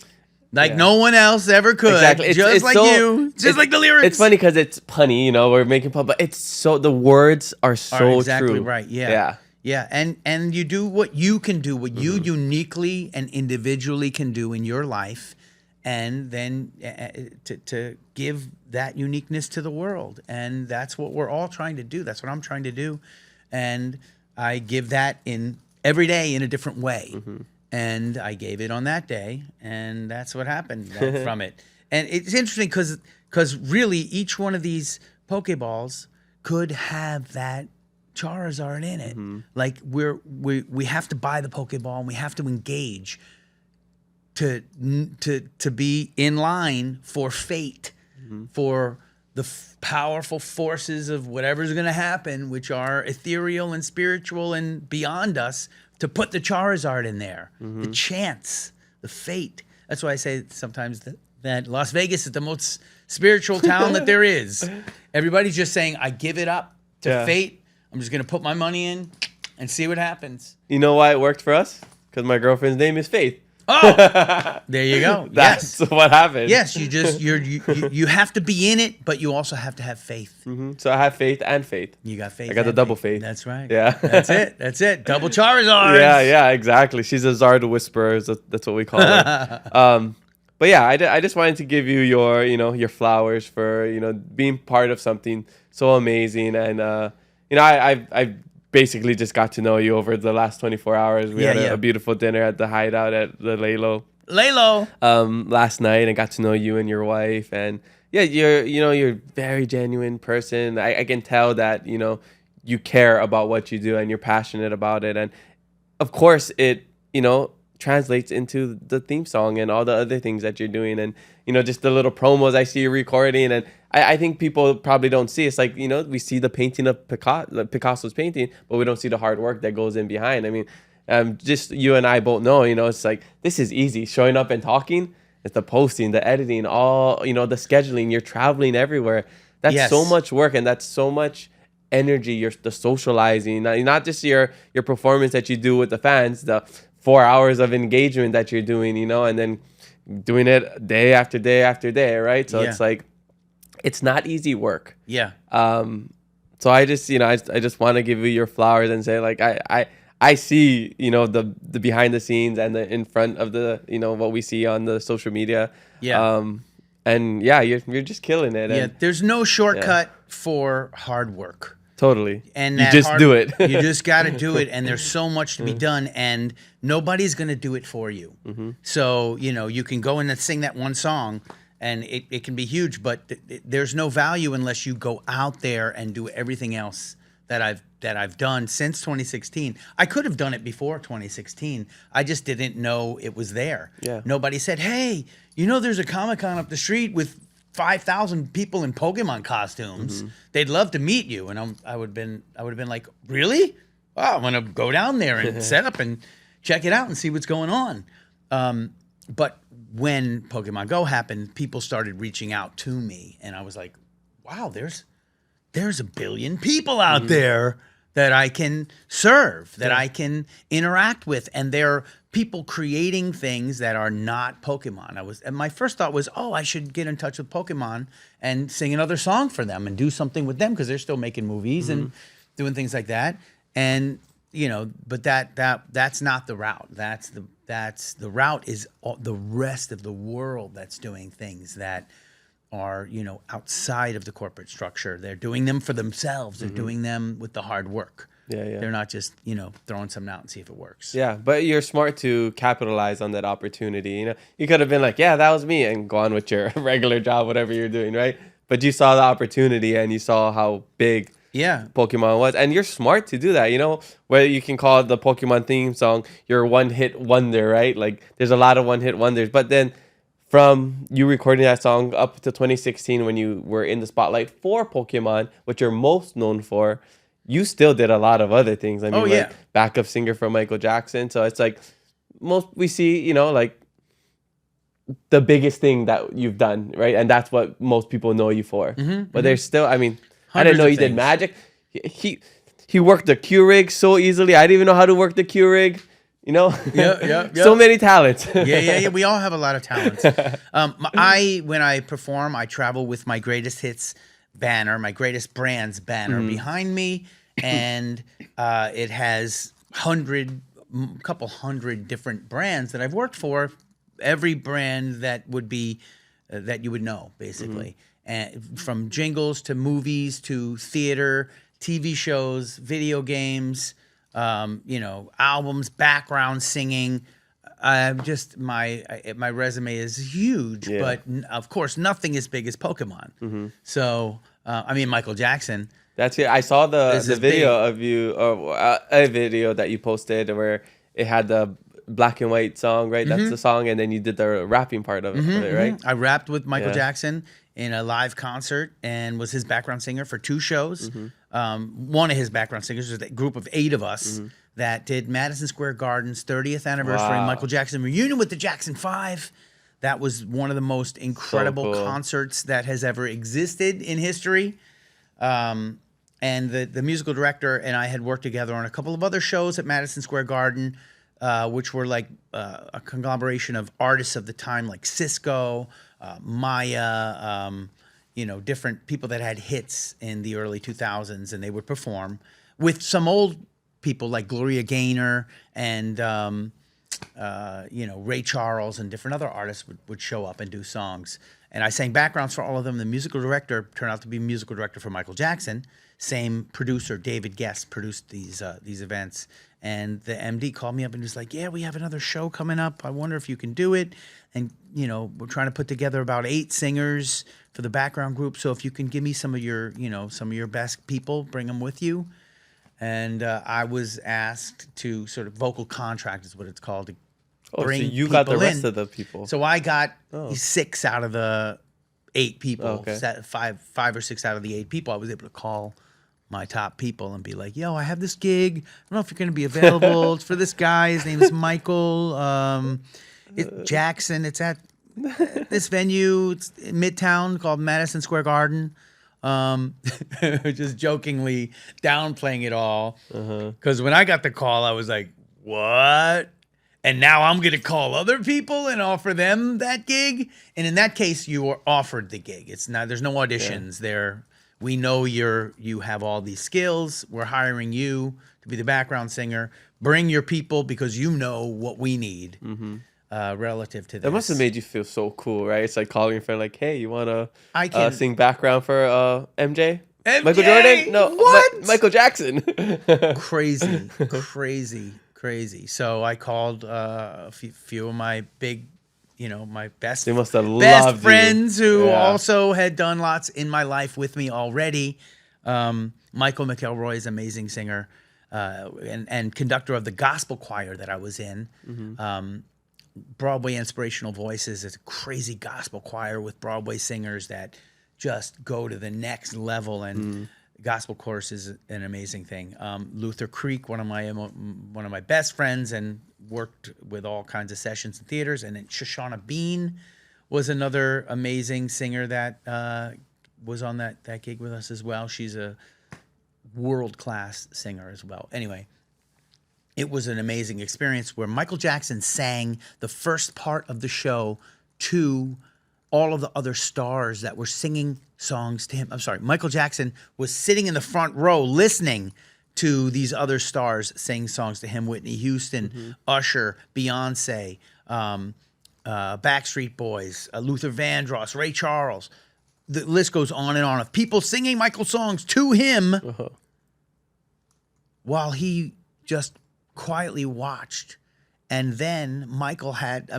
Like no one else ever could. Exactly. Just like you. Just like the lyrics. It's funny because it's punny, we're making fun, but the words are so exactly true. Right. Yeah. Yeah. And you do what you can do, what you uniquely and individually can do in your life, and then to give that uniqueness to the world. And that's what we're all trying to do. That's what I'm trying to do. And I give that in every day in a different way. And I gave it on that day, and that's what happened from it. And it's interesting because really each one of these Pokeballs could have that Charizard in it. Like we have to buy the Pokeball and we have to engage to be in line for fate, for the powerful forces of whatever's going to happen, which are ethereal and spiritual and beyond us. To put the Charizard in there, the chance, the fate. That's why I say sometimes that Las Vegas is the most spiritual town that there is. Everybody's just saying, I give it up to fate. I'm just going to put my money in and see what happens. You know why it worked for us? Because my girlfriend's name is Faith. Oh, there you go. That's what happened. Yes, you have to be in it, but you also have to have faith. So I have faith and faith. You got faith. I got the double faith. That's right. Yeah. That's it. Double Charizard. Yeah, exactly. She's a Zard Whisperer. That's what we call her. But yeah, I just wanted to give you your flowers for being part of something so amazing, and I basically just got to know you over the last 24 hours. We had a beautiful dinner at the Hideout at the Lalo last night, and got to know you and your wife. And yeah, you're a very genuine person. I can tell that you care about what you do and you're passionate about it. And of course it translates into the theme song and all the other things that you're doing, and just the little promos I see you recording. And I think people probably don't see. It's like, we see the painting of Picasso's painting, but we don't see the hard work that goes in behind. I mean, just you and I both know, it's like, this is easy. Showing up and talking, it's the posting, the editing, all, the scheduling. You're traveling everywhere. That's so much work, and that's so much energy. The socializing, not just your performance that you do with the fans, the 4 hours of engagement that you're doing, and then doing it day after day after day, right? So it's like, it's not easy work. Yeah. So I just, I just want to give you your flowers and say, like, I see, the behind the scenes and the in front of the, what we see on the social media. Yeah. And yeah, you're just killing it. Yeah. There's no shortcut for hard work. Totally. And you just do it. You just got to do it. And there's so much to be done, and nobody's going to do it for you. So, you can go in and sing that one song, and it can be huge, but there's no value unless you go out there and do everything else that I've done since 2016. I could have done it before 2016. I just didn't know it was there. Yeah. Nobody said, hey, there's a Comic-Con up the street with 5,000 people in Pokemon costumes. They'd love to meet you. And I would have been like, really? Oh, I'm going to go down there and set up and check it out and see what's going on. But when Pokemon Go happened, people started reaching out to me, and I was like, wow, there's 1 billion people out there that I can serve, that I can interact with, and they're people creating things that are not Pokemon. And my first thought was, I should get in touch with Pokemon and sing another song for them and do something with them, because they're still making movies and doing things like that. And but that's not the route. The route is the rest of the world that's doing things that are outside of the corporate structure. They're doing them for themselves. They're doing them with the hard work. Yeah. They're not just throwing something out and see if it works. Yeah, but you're smart to capitalize on that opportunity. You could have been like, yeah, that was me, and go on with your regular job, whatever you're doing, right? But you saw the opportunity, and you saw how big Pokemon was, and you're smart to do that. Whether you can call it the Pokemon theme song your one-hit wonder, right? Like, there's a lot of one-hit wonders, but then from you recording that song up to 2016, when you were in the spotlight for Pokemon, what you're most known for, you still did a lot of other things. I mean, like backup singer for Michael Jackson. So it's like, most we see, you know, like the biggest thing that you've done, right? And that's what most people know you for. But there's still, I mean, I didn't Hundreds know of you did things. magic. He worked the Q rig so easily. I didn't even know how to work the Q rig. You know, Yeah. so many talents. Yeah. We all have a lot of talents. When I perform, I travel with my greatest hits banner, my greatest brands banner behind me, and it has couple hundred different brands that I've worked for. Every brand that would be that you would know, basically, and from jingles to movies to theater, TV shows, video games, albums, background singing. Just my resume is huge, but of course nothing as big as Pokemon. So Michael Jackson. That's it. I saw the This is video of you, or a video that you posted where it had the black and white song, right? That's the song, and then you did the rapping part of it, right? I rapped with Michael Yeah. Jackson in a live concert and was his background singer for 2 shows. One of his background singers was a group of 8 of us that did Madison Square Garden's 30th anniversary Wow. Michael Jackson reunion with the Jackson 5. That was one of the most incredible cool. concerts that has ever existed in history. And the musical director and I had worked together on a couple of other shows at Madison Square Garden, which were like a conglomeration of artists of the time, like Cisco, Maya, different people that had hits in the early 2000s, and they would perform with some old people like Gloria Gaynor and Ray Charles and different other artists would show up and do songs. And I sang backgrounds for all of them. The musical director turned out to be musical director for Michael Jackson. Same producer, David Guest, produced these events. And the MD called me up and was like, "Yeah, we have another show coming up. I wonder if you can do it." And we're trying to put together about 8 singers for the background group. So if you can give me some of your best people, bring them with you. And I was asked to sort of vocal contract is what it's called, to So bring you got the people rest in. of the people. So I got 6 out of the 8 people. Okay. Five or 6 out of the 8 people. I was able to call my top people and be like, "Yo, I have this gig. I don't know if you're going to be available. It's for this guy. His name is Michael. It's Jackson. It's at this venue. It's in Midtown called Madison Square Garden." Just jokingly downplaying it all. Because when I got the call, I was like, "What?" And now I'm going to call other people and offer them that gig. And in that case, you are offered the gig. It's not. There's no auditions there. We know you have all these skills. We're hiring you to be the background singer. Bring your people because you know what we need relative to this. That must have made you feel so cool, right? It's like calling your friend, like, "Hey, you want I to can- sing background for MJ? MJ? Michael Jordan? No, What? Michael Jackson." Crazy. So I called a few of my big, my best They must have best loved you. friends who Yeah. also had done lots in my life with me already. Michael McElroy is an amazing singer and conductor of the gospel choir that I was in. Broadway Inspirational Voices is a crazy gospel choir with Broadway singers that just go to the next level, and gospel chorus is an amazing thing. Luther Creek, one of my best friends, and worked with all kinds of sessions in theaters. And then Shoshana Bean was another amazing singer that was on that gig with us as well. She's a world-class singer as well. Anyway, it was an amazing experience where Michael Jackson sang the first part of the show to all of the other stars that were singing songs to him. I'm sorry, Michael Jackson was sitting in the front row listening to these other stars sing songs to him: Whitney Houston, Usher, Beyonce, Backstreet Boys, Luther Vandross, Ray Charles. The list goes on and on of people singing Michael songs to him while he just quietly watched. And then Michael had,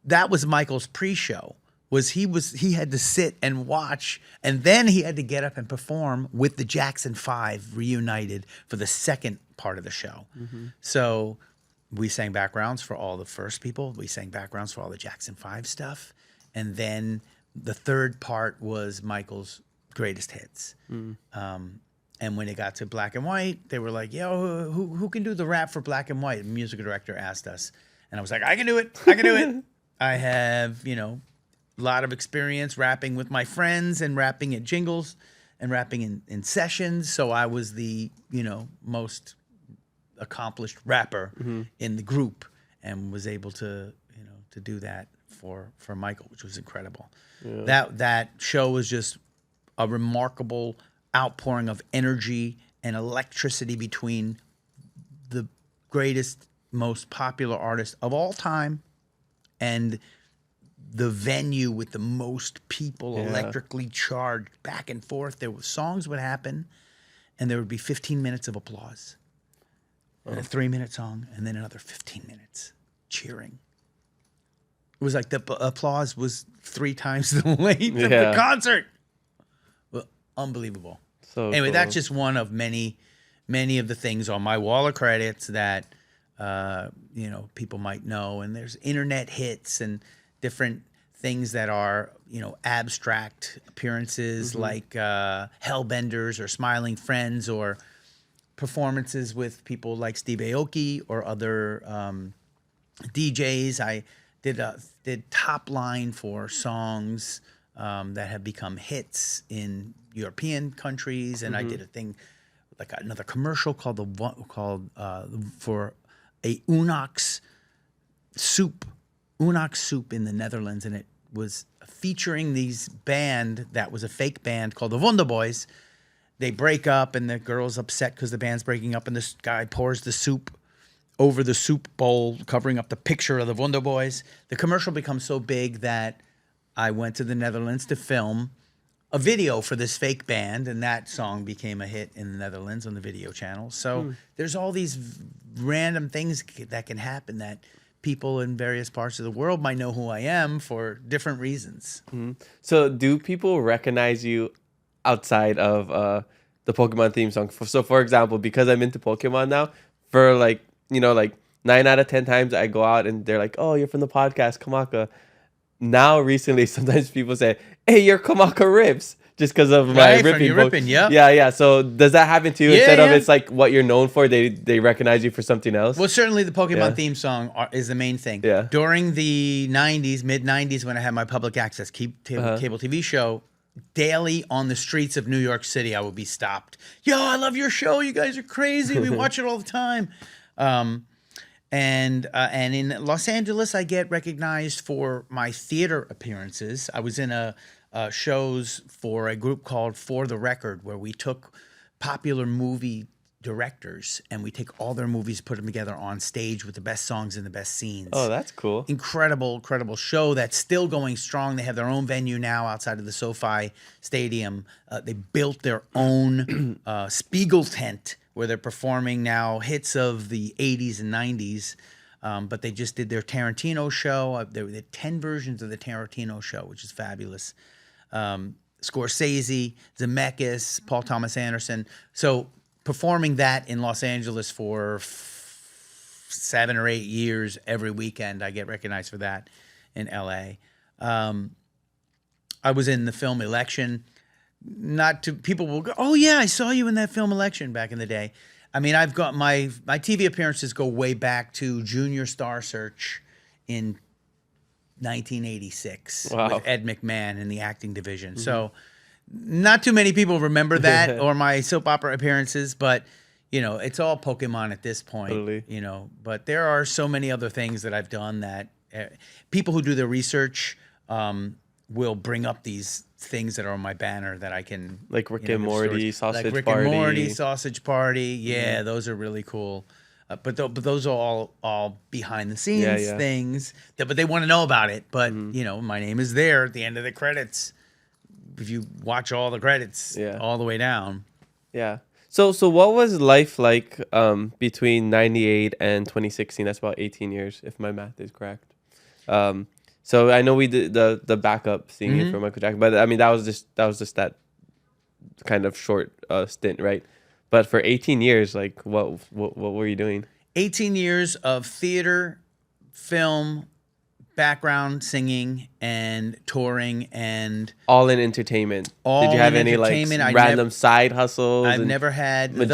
that was Michael's pre-show. He had to sit and watch, and then he had to get up and perform with the Jackson 5 reunited for the second part of the show. So we sang backgrounds for all the first people. We sang backgrounds for all the Jackson 5 stuff. And then the third part was Michael's greatest hits. And when it got to black and white, they were like, "Yo, who can do the rap for black and white?" The music director asked us. And I was like, I can do it. I can do it. I have, a lot of experience rapping with my friends and rapping at jingles and rapping in sessions. So I was the, most accomplished rapper in the group and was able to, to do that for Michael, which was incredible. Yeah. That show was just a remarkable outpouring of energy and electricity between the greatest, most popular artist of all time and the venue with the most people electrically charged back and forth. Songs would happen and there would be 15 minutes of applause and a 3-minute song and then another 15 minutes cheering. It was like the applause was 3 times the length of the concert. Well, unbelievable. So anyway, cool. That's just one of many of the things on my wall of credits that people might know. And there's internet hits and different things that are abstract appearances like Hellbenders or Smiling Friends or performances with people like Steve Aoki or other DJs. I did top line for songs that have become hits in European countries, and I did a thing like another commercial called for a Unox soup in the Netherlands, and it was featuring these band that was a fake band called the Wonderboys. They break up, and the girl's upset because the band's breaking up, and this guy pours the soup over the soup bowl, covering up the picture of the Wonderboys. The commercial becomes so big that I went to the Netherlands to film a video for this fake band, and that song became a hit in the Netherlands on the video channel. So there's all these random things that can happen that people in various parts of the world might know who I am for different reasons. So do people recognize you outside of the Pokemon theme song? So for example, because I'm into Pokemon now, for like 9 out of 10 times I go out and they're like, oh, you're from the podcast, Kamaka. Now, recently, sometimes people say, hey, you're Kamaka Rips, just because of my ripping. Yeah. So does that happen to you? Instead of it's like what you're known for, they recognize you for something else? Well, certainly the Pokemon theme song is the main thing. Yeah. During the 90s, mid-90s, when I had my public access cable TV show, daily on the streets of New York City, I would be stopped. Yo, I love your show. You guys are crazy. We watch it all the time. And in Los Angeles, I get recognized for my theater appearances. I was in shows for a group called For the Record, where we took popular movie directors and we take all their movies, put them together on stage with the best songs and the best scenes. Oh, that's cool. Incredible show that's still going strong. They have their own venue now outside of the SoFi Stadium. They built their own Spiegel tent where they're performing now hits of the 80s and 90s. But they just did their Tarantino show. There were 10 versions of the Tarantino show, which is fabulous. Scorsese, Zemeckis, Paul Thomas Anderson. So performing that in Los Angeles for 7 or 8 years every weekend, I get recognized for that in LA. I was in the film Election. People will go, oh yeah, I saw you in that film Election back in the day. I mean, I've got my TV appearances go way back to Junior Star Search in 1986 with Ed McMahon in the acting division. So not too many people remember that or my soap opera appearances, but it's all Pokemon at this point. Totally. But there are so many other things that I've done that people who do their research will bring up these things that are on my banner that I can, like Rick and Morty, Sausage Party. Like Rick and Morty, Sausage Party. Yeah, those are really cool. But those are all behind the scenes things. But they want to know about it. But my name is there at the end of the credits. If you watch all the credits all the way down. Yeah. So what was life like between 98 and 2016? That's about 18 years, if my math is correct. So I know we did the backup singing for Michael Jackson, but I mean that was just that kind of short stint, right? But for 18 years, like what were you doing? 18 years of theater, film, background singing and touring and All in entertainment. All Did you have in any like entertainment. I random side hustles? I've and never had more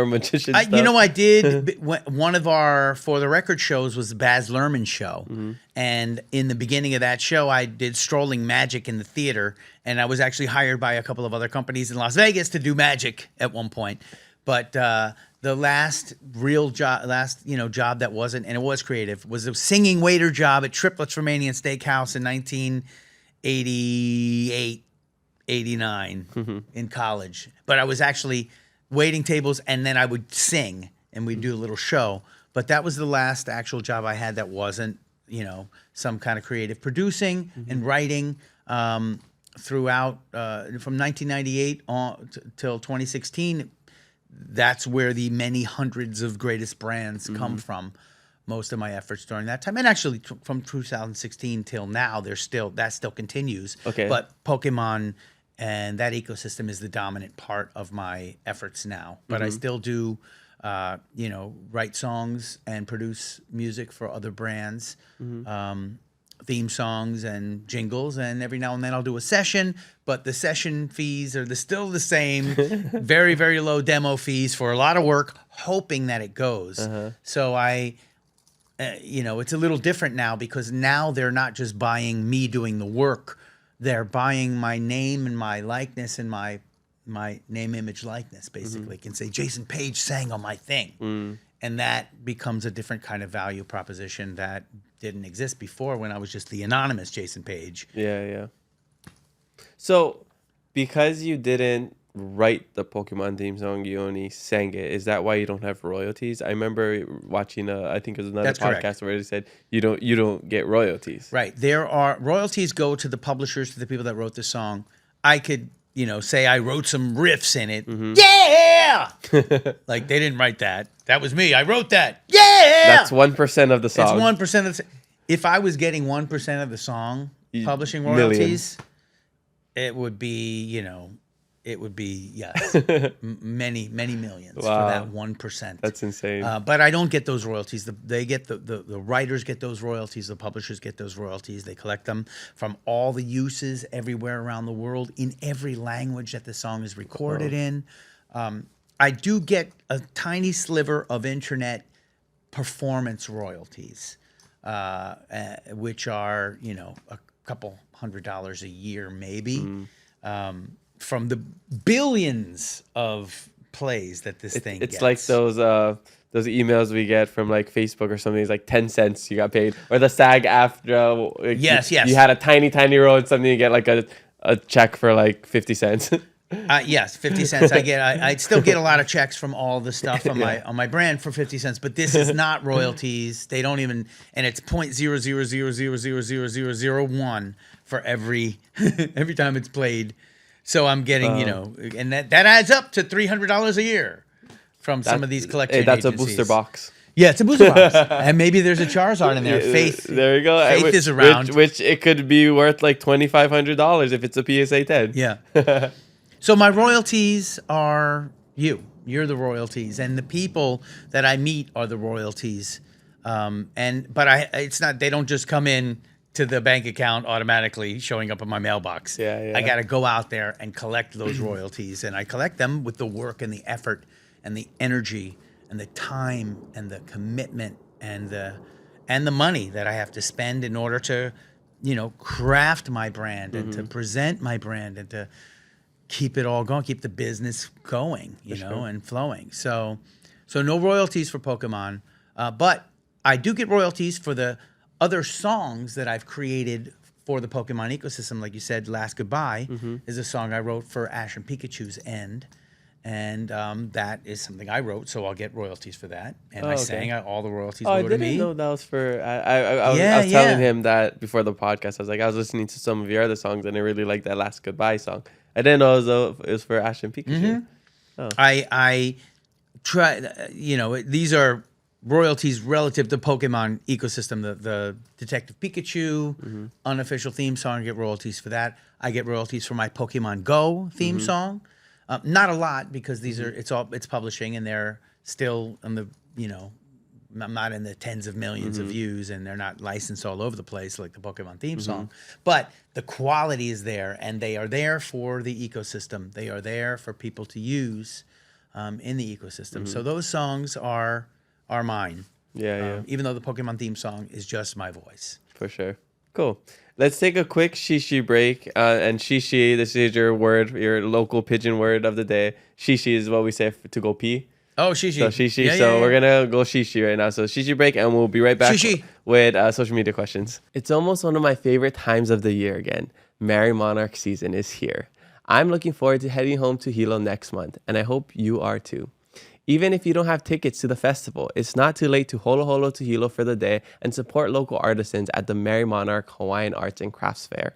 magician stuff? You know, I did. One of our For the Record shows was the Baz Luhrmann show. And in the beginning of that show, I did strolling magic in the theater. And I was actually hired by a couple of other companies in Las Vegas to do magic at one point. But the last real job, job that wasn't, and it was creative, was a singing waiter job at Triplets Romanian Steakhouse in 1988, 89 in college. But I was actually waiting tables, and then I would sing, and we'd do a little show. But that was the last actual job I had that wasn't, some kind of creative producing and writing throughout from 1998 on till 2016. That's where the many hundreds of greatest brands come from. Most of my efforts during that time, and actually from 2016 till now, that still continues. Okay. But Pokemon and that ecosystem is the dominant part of my efforts now. But I still do, write songs and produce music for other brands. Theme songs and jingles, and every now and then I'll do a session, but the session fees are still the same, very, very low demo fees for a lot of work, hoping that it goes. So it's a little different now, because now they're not just buying me doing the work, they're buying my name and my likeness and my name, image, likeness, basically. Can say Jason Paige sang on my thing. And that becomes a different kind of value proposition that didn't exist before, when I was just the anonymous Jason Paige. Yeah. So, because you didn't write the Pokemon theme song, you only sang it. Is that why you don't have royalties? I remember watching I think it was another That's podcast correct. where it said you don't get royalties. Right. There are royalties go to the publishers, to the people that wrote the song. I could, say I wrote some riffs in it. Yeah! Like, they didn't write that. That was me. I wrote that. Yeah! That's 1% of the song. It's 1% of the. If I was getting 1% of the song publishing Millions. royalties, it would be, yes, many millions for that 1%. That's insane. But I don't get those royalties. The writers get those royalties. The publishers get those royalties. They collect them from all the uses everywhere around the world, in every language that the song is recorded in. I do get a tiny sliver of internet performance royalties, which are, a couple $100 a year, maybe, from the billions of plays that this thing gets. It's like those emails we get from like Facebook or something. It's like 10 cents you got paid, or the SAG-AFTRA. Yes. You had a tiny role in something, you get like a check for like 50 cents. Yes, 50 cents. I still get a lot of checks from all the stuff on my brand for 50 cents, but this is not royalties. They don't even, and it's 0.000000001 for every time it's played. So I'm getting, and that adds up to $300 a year from some of these collection That's agencies. a booster box. Yeah, it's a booster box. And maybe there's a Charizard in there. Faith. There you go. Faith is around. Which it could be worth like $2,500 if it's a PSA 10. Yeah. So my royalties are you. You're the royalties, and the people that I meet are the royalties. It's not. They don't just come in to the bank account automatically, showing up in my mailbox. Yeah. I got to go out there and collect those royalties, and I collect them with the work and the effort and the energy and the time and the commitment and the money that I have to spend in order to, craft my brand and to present my brand and to keep it all going, keep the business going, and flowing. So no royalties for Pokemon, but I do get royalties for the other songs that I've created for the Pokemon ecosystem. Like you said, Last Goodbye is a song I wrote for Ash and Pikachu's End. And that is something I wrote, so I'll get royalties for that. And I sang all the royalties I go to me. didn't know that was for. I was telling him that before the podcast. I was like, I was listening to some of your other songs, and I really liked that Last Goodbye song. I didn't know it was for Ash and Pikachu. I try, these are royalties relative to Pokemon ecosystem. The Detective Pikachu unofficial theme song, I get royalties for that. I get royalties for my Pokemon Go theme song. Not a lot, because these are it's publishing, and they're still on the I'm not in the tens of millions of views, and they're not licensed all over the place like the Pokemon theme song. But the quality is there, and they are there for the ecosystem. They are there for people to use in the ecosystem. So those songs are mine. Yeah. Even though the Pokemon theme song is just my voice. For sure. Cool. Let's take a quick Shishi break. And Shishi, this is your word, your local pigeon word of the day. Shishi is what we say to go pee. Oh, Shishi. So Shishi. Yeah, So yeah, we're gonna go Shishi right now. So Shishi break, and we'll be right back Shishi. with social media questions. It's almost one of my favorite times of the year again. Merry Monarch season is here. I'm looking forward to heading home to Hilo next month, and I hope you are too. Even if you don't have tickets to the festival, it's not too late to holo holo to Hilo for the day and support local artisans at the Merry Monarch Hawaiian Arts and Crafts Fair.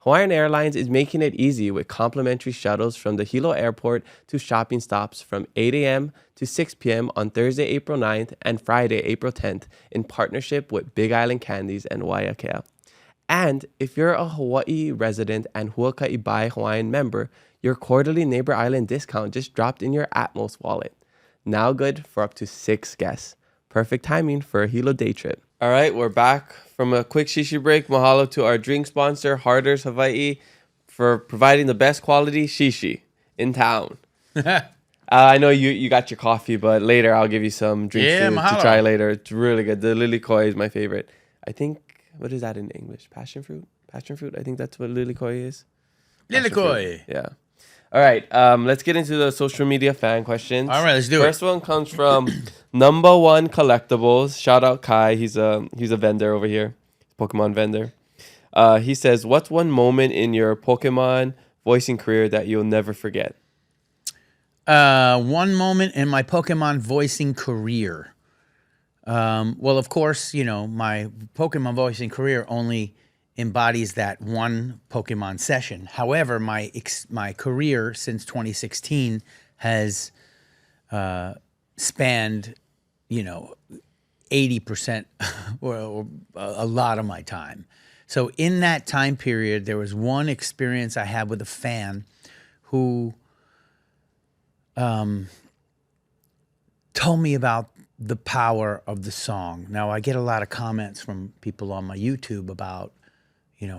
Hawaiian Airlines is making it easy with complimentary shuttles from the Hilo airport to shopping stops from 8 a.m. to 6 p.m. on Thursday, April 9th and Friday, April 10th in partnership with Big Island Candies and Waiakea. And if you're a Hawaii resident and Huaka'ibai Hawaiian member, your quarterly Neighbor Island discount just dropped in your Atmos wallet. Now good for up to 6 guests. Perfect timing for a Hilo day trip. All right, we're back from a quick Shishi break. Mahalo to our drink sponsor, Harders Hawaii, for providing the best quality Shishi in town. I know you got your coffee, but later I'll give you some drinks to try later. It's really good. The Lily Koi is my favorite. I think, what is that in English? Passion fruit? Passion fruit? I think that's what Lily Koi is. Lily Koi. Yeah. All right, let's get into the social media fan questions. All right, let's do it. First one comes from Number One Collectibles. Shout out Kai. He's a vendor over here, Pokemon vendor. He says, "What's one moment in your Pokemon voicing career that you'll never forget?" One moment in my Pokemon voicing career. Well, of course, my Pokemon voicing career only embodies that one Pokemon session. However, my career since 2016 has spanned, 80% or a lot of my time. So in that time period, there was one experience I had with a fan who told me about the power of the song. Now, I get a lot of comments from people on my YouTube about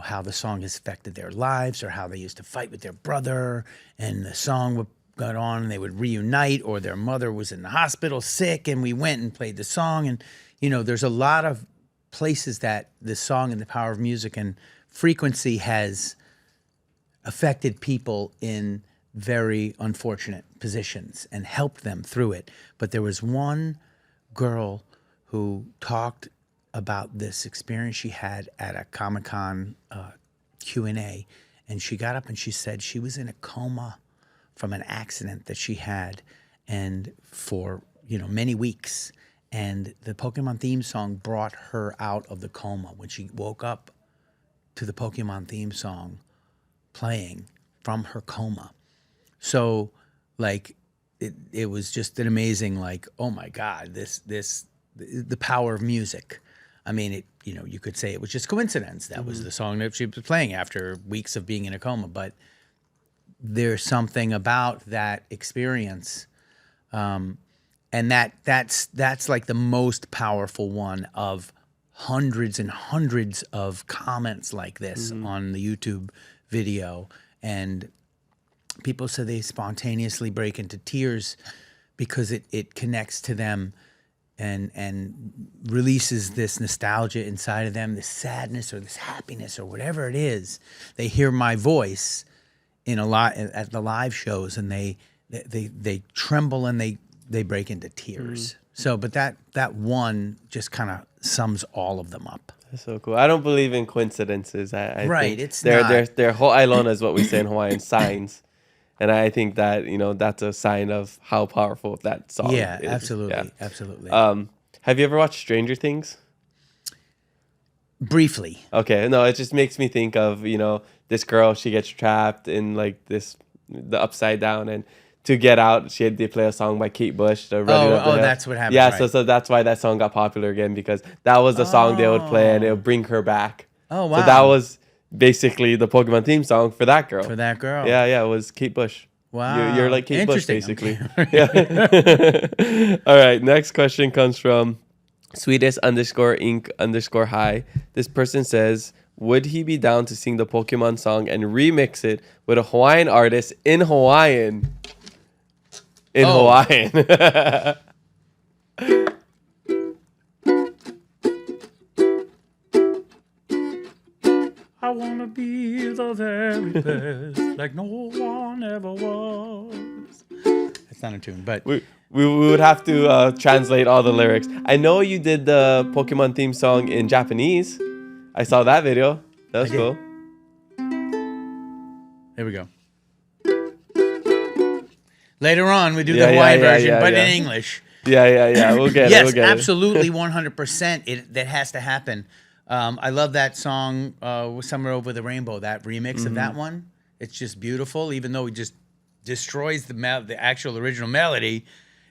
how the song has affected their lives, or how they used to fight with their brother and the song got on and they would reunite, or their mother was in the hospital sick and we went and played the song. And, there's a lot of places that the song and the power of music and frequency has affected people in very unfortunate positions and helped them through it. But there was one girl who talked about this experience she had at a Comic-Con Q&A, and she got up and she said she was in a coma from an accident that she had, and for many weeks, and the Pokemon theme song brought her out of the coma. When she woke up to the Pokemon theme song playing from her coma. So it was just an amazing, oh my God, the power of music. I mean, you could say it was just coincidence. That was the song that she was playing after weeks of being in a coma. But there's something about that experience, and that's like the most powerful one of hundreds and hundreds of comments like this on the YouTube video. And people say they spontaneously break into tears because it connects to them and releases this nostalgia inside of them, this sadness or this happiness or whatever it is. They hear my voice at the live shows, and they tremble and they break into tears. So, but that one just kind of sums all of them up. That's so cool. I don't believe in coincidences. I Right, think it's they're ho'ailona is what we say in Hawaiian, signs. And I think that, that's a sign of how powerful that song is. Yeah, absolutely. Absolutely. Have you ever watched Stranger Things? Briefly. Okay, no, it just makes me think of, this girl, she gets trapped in the upside down, and to get out, they play a song by Kate Bush. That's what happened. Yeah, right. so that's why that song got popular again, because that was the song they would play, and it would bring her back. Oh, wow. So that was basically the Pokemon theme song for that girl. For that girl. Yeah, it was Kate Bush. Wow. You're like Kate Bush, Interesting. basically. Okay. Yeah. All right, next question comes from Sweetest underscore ink underscore high. This person says, would he be down to sing the Pokemon song and remix it with a Hawaiian artist in Hawaiian? In Hawaiian. I want to be the very best, like no one ever was. That's not a tune, but We would have to translate all the lyrics. I know you did the Pokemon theme song in Japanese. I saw that video. That was cool. there we go. Later on, we do the Hawaiian version, but in English. Yeah. We'll get it. Yes, We'll get absolutely, 100%. That has to happen. I love that song, "Somewhere Over the Rainbow." That remix of that one, it's just beautiful. Even though it just destroys the actual original melody,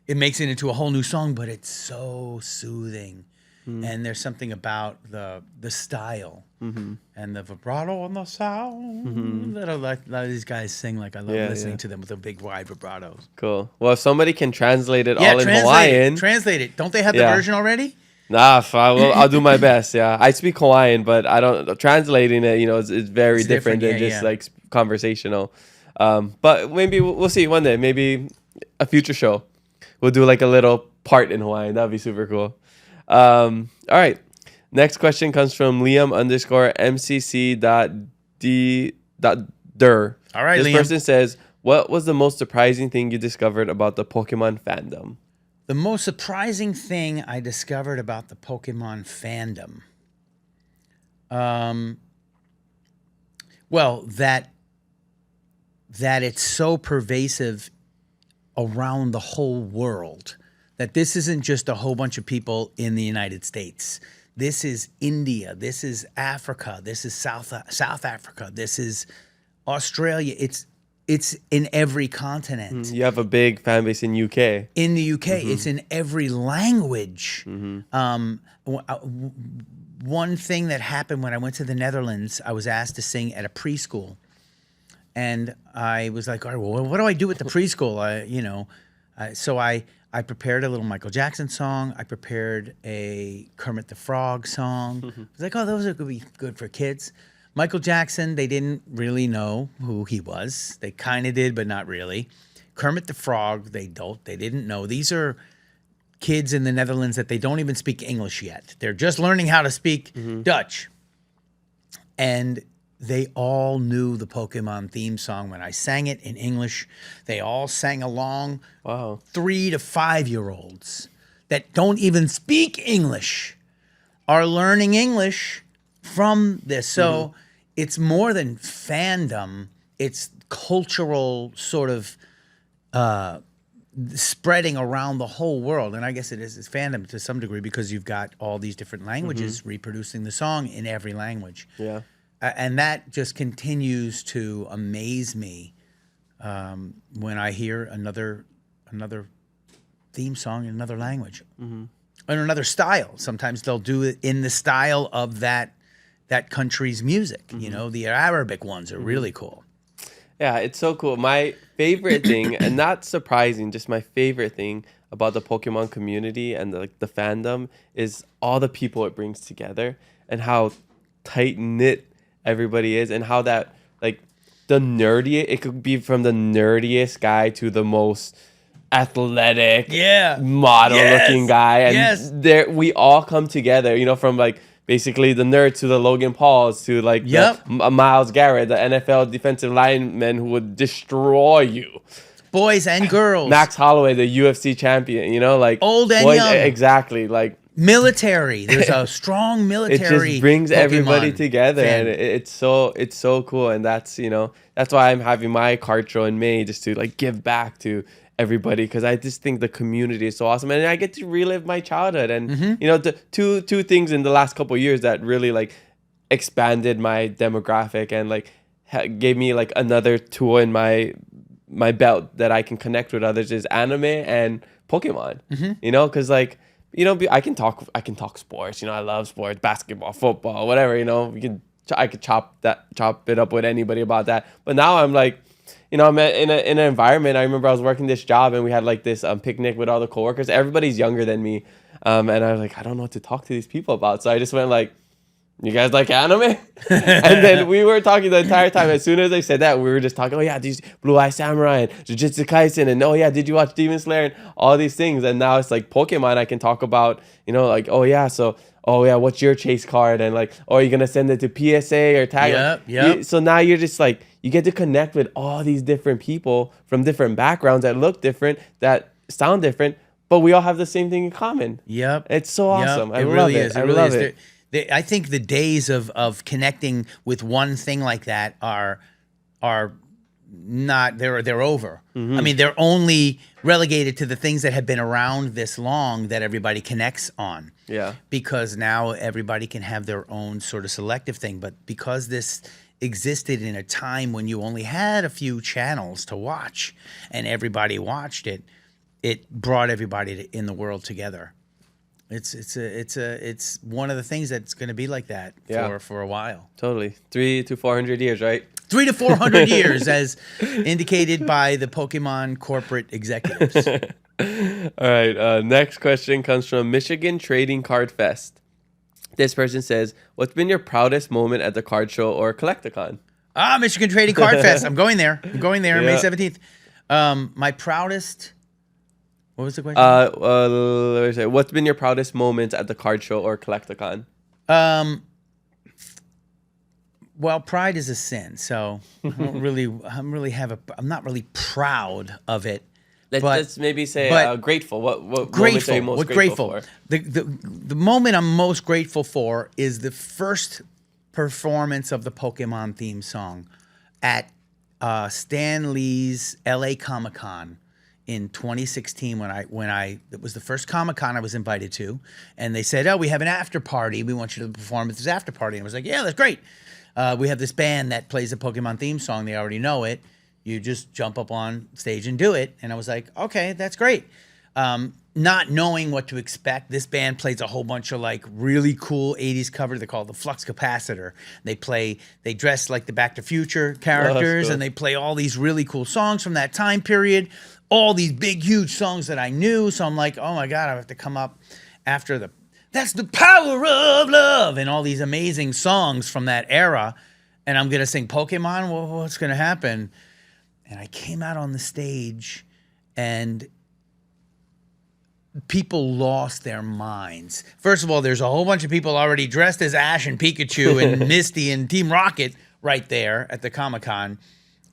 it makes it into a whole new song. But it's so soothing, and there's something about the style and the vibrato and the sound that a lot of these guys sing. Like I love listening to them with the big wide vibratos. Cool. Well, if somebody can translate it all in Hawaiian. Translate it. Don't they have the version already? Nah, I'll do my best. Yeah, I speak Hawaiian, but I don't translating it. It's very different than just like conversational. But maybe we'll see one day. Maybe a future show, we'll do like a little part in Hawaiian. That'd be super cool. All right. Next question comes from Liam underscore MCC.D.der. All right, this Liam. person says, what was the most surprising thing you discovered about the Pokemon fandom? The most surprising thing I discovered about the Pokemon fandom, well, that it's so pervasive around the whole world, that this isn't just a whole bunch of people in the United States. This is India. This is Africa. This is South Africa. This is Australia. It's in every continent. You have a big fan base in UK. In the UK, it's in every language. One thing that happened when I went to the Netherlands, I was asked to sing at a preschool. And I was like, all right, well, what do I do with the preschool? So I prepared a little Michael Jackson song. I prepared a Kermit the Frog song. I was like, oh, those are going to be good for kids. Michael Jackson, they didn't really know who he was. They kind of did, but not really. Kermit the Frog, they didn't know. These are kids in the Netherlands that they don't even speak English yet. They're just learning how to speak Dutch. And they all knew the Pokemon theme song when I sang it in English. They all sang along. Wow. 3 to 5-year-olds that don't even speak English are learning English from this. So it's more than fandom. It's cultural sort of spreading around the whole world. And I guess it's fandom to some degree because you've got all these different languages reproducing the song in every language. Yeah. And that just continues to amaze me when I hear another theme song in another language. In another style. Sometimes they'll do it in the style of that country's music. The Arabic ones are really cool. Yeah, it's so cool. My favorite thing, and not surprising, just my favorite thing about the Pokemon community and the fandom is all the people it brings together and how tight-knit everybody is, and how that, like, the nerdiest, it could be from the nerdiest guy to the most athletic, model-looking guy. And there we all come together, from, like, basically the nerd to the Logan Pauls to, like, the Myles Garrett, the NFL defensive lineman who would destroy you. Boys and girls. Max Holloway, the UFC champion, like... Old and young. Exactly, like... Military. There's a strong military. It just brings Pokemon everybody together, fan. and it's so cool. And that's that's why I'm having my card show in May, just to like give back to everybody, because I just think the community is so awesome, and I get to relive my childhood. And the two things in the last couple of years that really like expanded my demographic and like gave me like another tool in my belt that I can connect with others is anime and Pokemon. Because like. I can talk sports. I love sports, basketball, football, whatever. I could chop it up with anybody about that. But now I'm like, I'm in an environment. I remember I was working this job and we had like this picnic with all the coworkers. Everybody's younger than me, And I was like, I don't know what to talk to these people about. So I just went like, you guys like anime? And then we were talking the entire time. As soon as I said that, we were just talking, oh yeah, these Blue Eye Samurai and Jujutsu Kaisen, and oh yeah, did you watch Demon Slayer and all these things? And now it's like Pokemon I can talk about, like, oh yeah, so oh yeah, what's your chase card? And like, oh, are you gonna send it to PSA or tag? Yep. So now you're just like, you get to connect with all these different people from different backgrounds that look different, that sound different, but we all have the same thing in common. Yep. It's so awesome. Yep. I It love really it. is. I It really love is. it. I think the days of connecting with one thing like that are not, they're over. I mean, they're only relegated to the things that have been around this long that everybody connects on. Yeah. Because now everybody can have their own sort of selective thing. But because this existed in a time when you only had a few channels to watch and everybody watched it, it brought everybody in the world together. It's one of the things that's going to be like that for a while. Totally. 300 to 400 years, right? 300 to 400 years, as indicated by the Pokemon corporate executives. All right. Next question comes from Michigan Trading Card Fest. This person says, what's been your proudest moment at the card show or collecticon? Michigan Trading Card Fest. I'm going there. May 17th. My proudest. What was the question? Let me say, what's been your proudest moment at the card show or collecticon? Well, pride is a sin, so I'm not really proud of it. Let's maybe say grateful. What moments are you most grateful for? The moment I'm most grateful for is the first performance of the Pokemon theme song at Stan Lee's LA Comic-Con in 2016 when it was the first Comic-Con I was invited to, and they said, oh, we have an after party. We want you to perform at this after party. And I was like, yeah, that's great. We have this band that plays the Pokemon theme song. They already know it. You just jump up on stage and do it. And I was like, okay, that's great. Not knowing what to expect, this band plays a whole bunch of like really cool 80s covers. They're called the Flux Capacitor. They dress like the Back to Future characters, cool. And they play all these really cool songs from that time period. All these big, huge songs that I knew. So I'm like, oh my God, I have to come up after that's the power of love, and all these amazing songs from that era. And I'm going to sing Pokemon. Well, what's going to happen? And I came out on the stage and people lost their minds. First of all, there's a whole bunch of people already dressed as Ash and Pikachu and Misty and Team Rocket right there at the Comic-Con.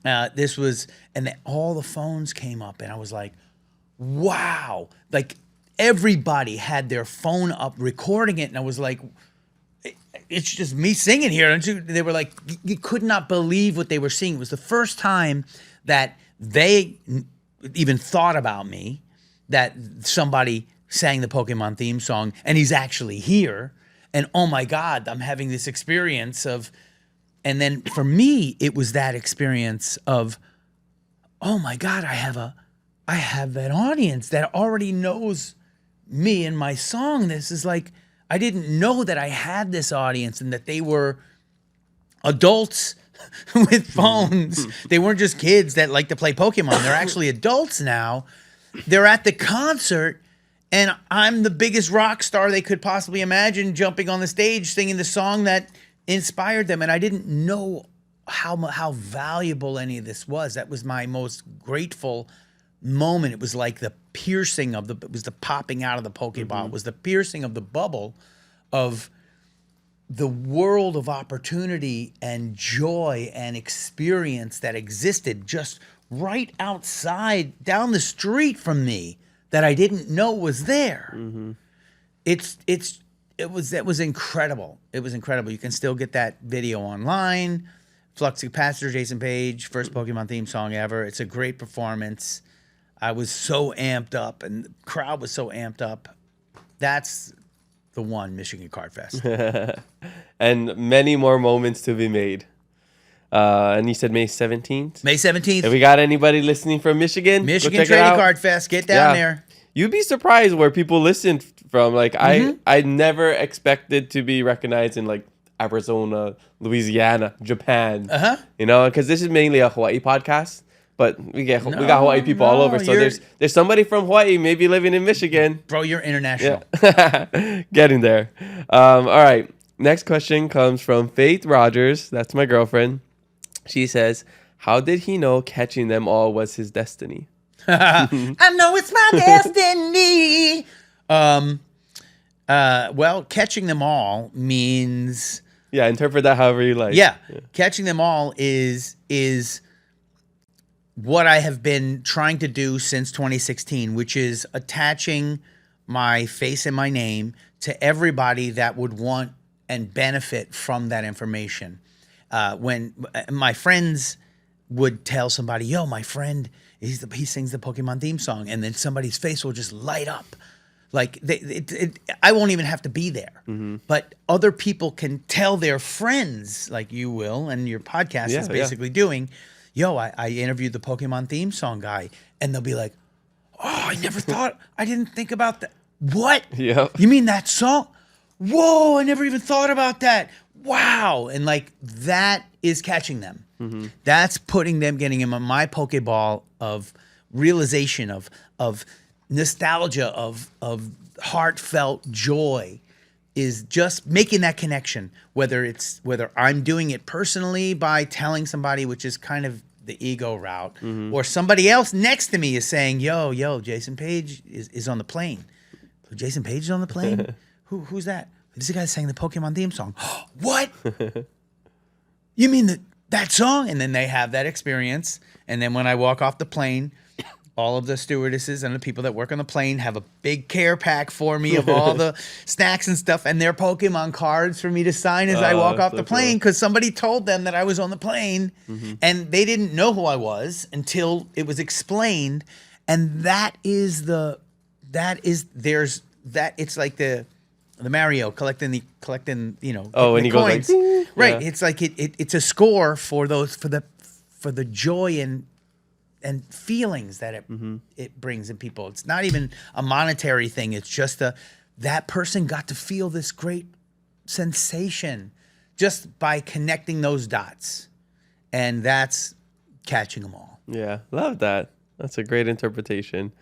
And then all the phones came up, and I was like, wow. Like, everybody had their phone up recording it, and I was like, it's just me singing here. And they were like, you could not believe what they were seeing. It was the first time that they even thought about me, that somebody sang the Pokemon theme song, and he's actually here. And oh my God, I'm having this experience of, and then for me, it was that experience of, oh my God, I have that audience that already knows me and my song. This is like, I didn't know that I had this audience and that they were adults with phones. They weren't just kids that like to play Pokemon. They're actually adults now. They're at the concert, and I'm the biggest rock star they could possibly imagine, jumping on the stage singing the song that inspired them. And I didn't know how valuable any of this was. That was my most grateful moment. It was like the piercing of it was the popping out of the Pokeball. It was the piercing of the bubble of the world of opportunity and joy and experience that existed just right outside, down the street from me, that I didn't know was there. It was incredible. It was incredible. You can still get that video online. Flux Capacitor, Jason Paige, first Pokemon theme song ever. It's a great performance. I was so amped up, and the crowd was so amped up. That's the one, Michigan Card Fest. And many more moments to be made. And you said May 17th? May 17th. If we got anybody listening from Michigan, Michigan Trading Card Fest. Get down there. You'd be surprised where people listen from. Like, I never expected to be recognized in, like, Arizona, Louisiana, Japan. You know, because this is mainly a Hawaii podcast. but we got Hawaii people all over. So there's somebody from Hawaii maybe living in Michigan. Bro, you're international. Yeah. Getting there. All right. Next question comes from Faith Rogers. That's my girlfriend. She says, how did he know catching them all was his destiny? I know it's my destiny. Well, catching them all means... Yeah, interpret that however you like. Yeah. Catching them all is what I have been trying to do since 2016, which is attaching my face and my name to everybody that would want and benefit from that information. When my friends would tell somebody, yo, my friend, he sings the Pokemon theme song, and then somebody's face will just light up. Like, I won't even have to be there. But other people can tell their friends, like you will, and your podcast is basically doing, yo, I interviewed the Pokemon theme song guy, and they'll be like, oh, I didn't think about that. What? Yeah. You mean that song? Whoa, I never even thought about that. Wow. And like, that is catching them. That's putting them, getting them on my Pokeball of realization, of nostalgia, of heartfelt joy, is just making that connection, whether I'm doing it personally by telling somebody, which is kind of the ego route, or somebody else next to me is saying, yo, Jason Paige is on the plane. Jason Paige is on the plane? Who's that? This is the guy that sang the Pokemon theme song. What? You mean that song? And then they have that experience. And then when I walk off the plane, all of the stewardesses and the people that work on the plane have a big care pack for me of all the snacks and stuff and their Pokemon cards for me to sign as I walk off the plane, because somebody told them that I was on the plane and they didn't know who I was until it was explained. And it's like the Mario collecting when he the goes like, coins. ding. Right. Yeah. It's like it's a score for the joy and feelings that it brings in people. It's not even a monetary thing. It's just that person got to feel this great sensation just by connecting those dots. And that's catching them all. Yeah, love that. That's a great interpretation.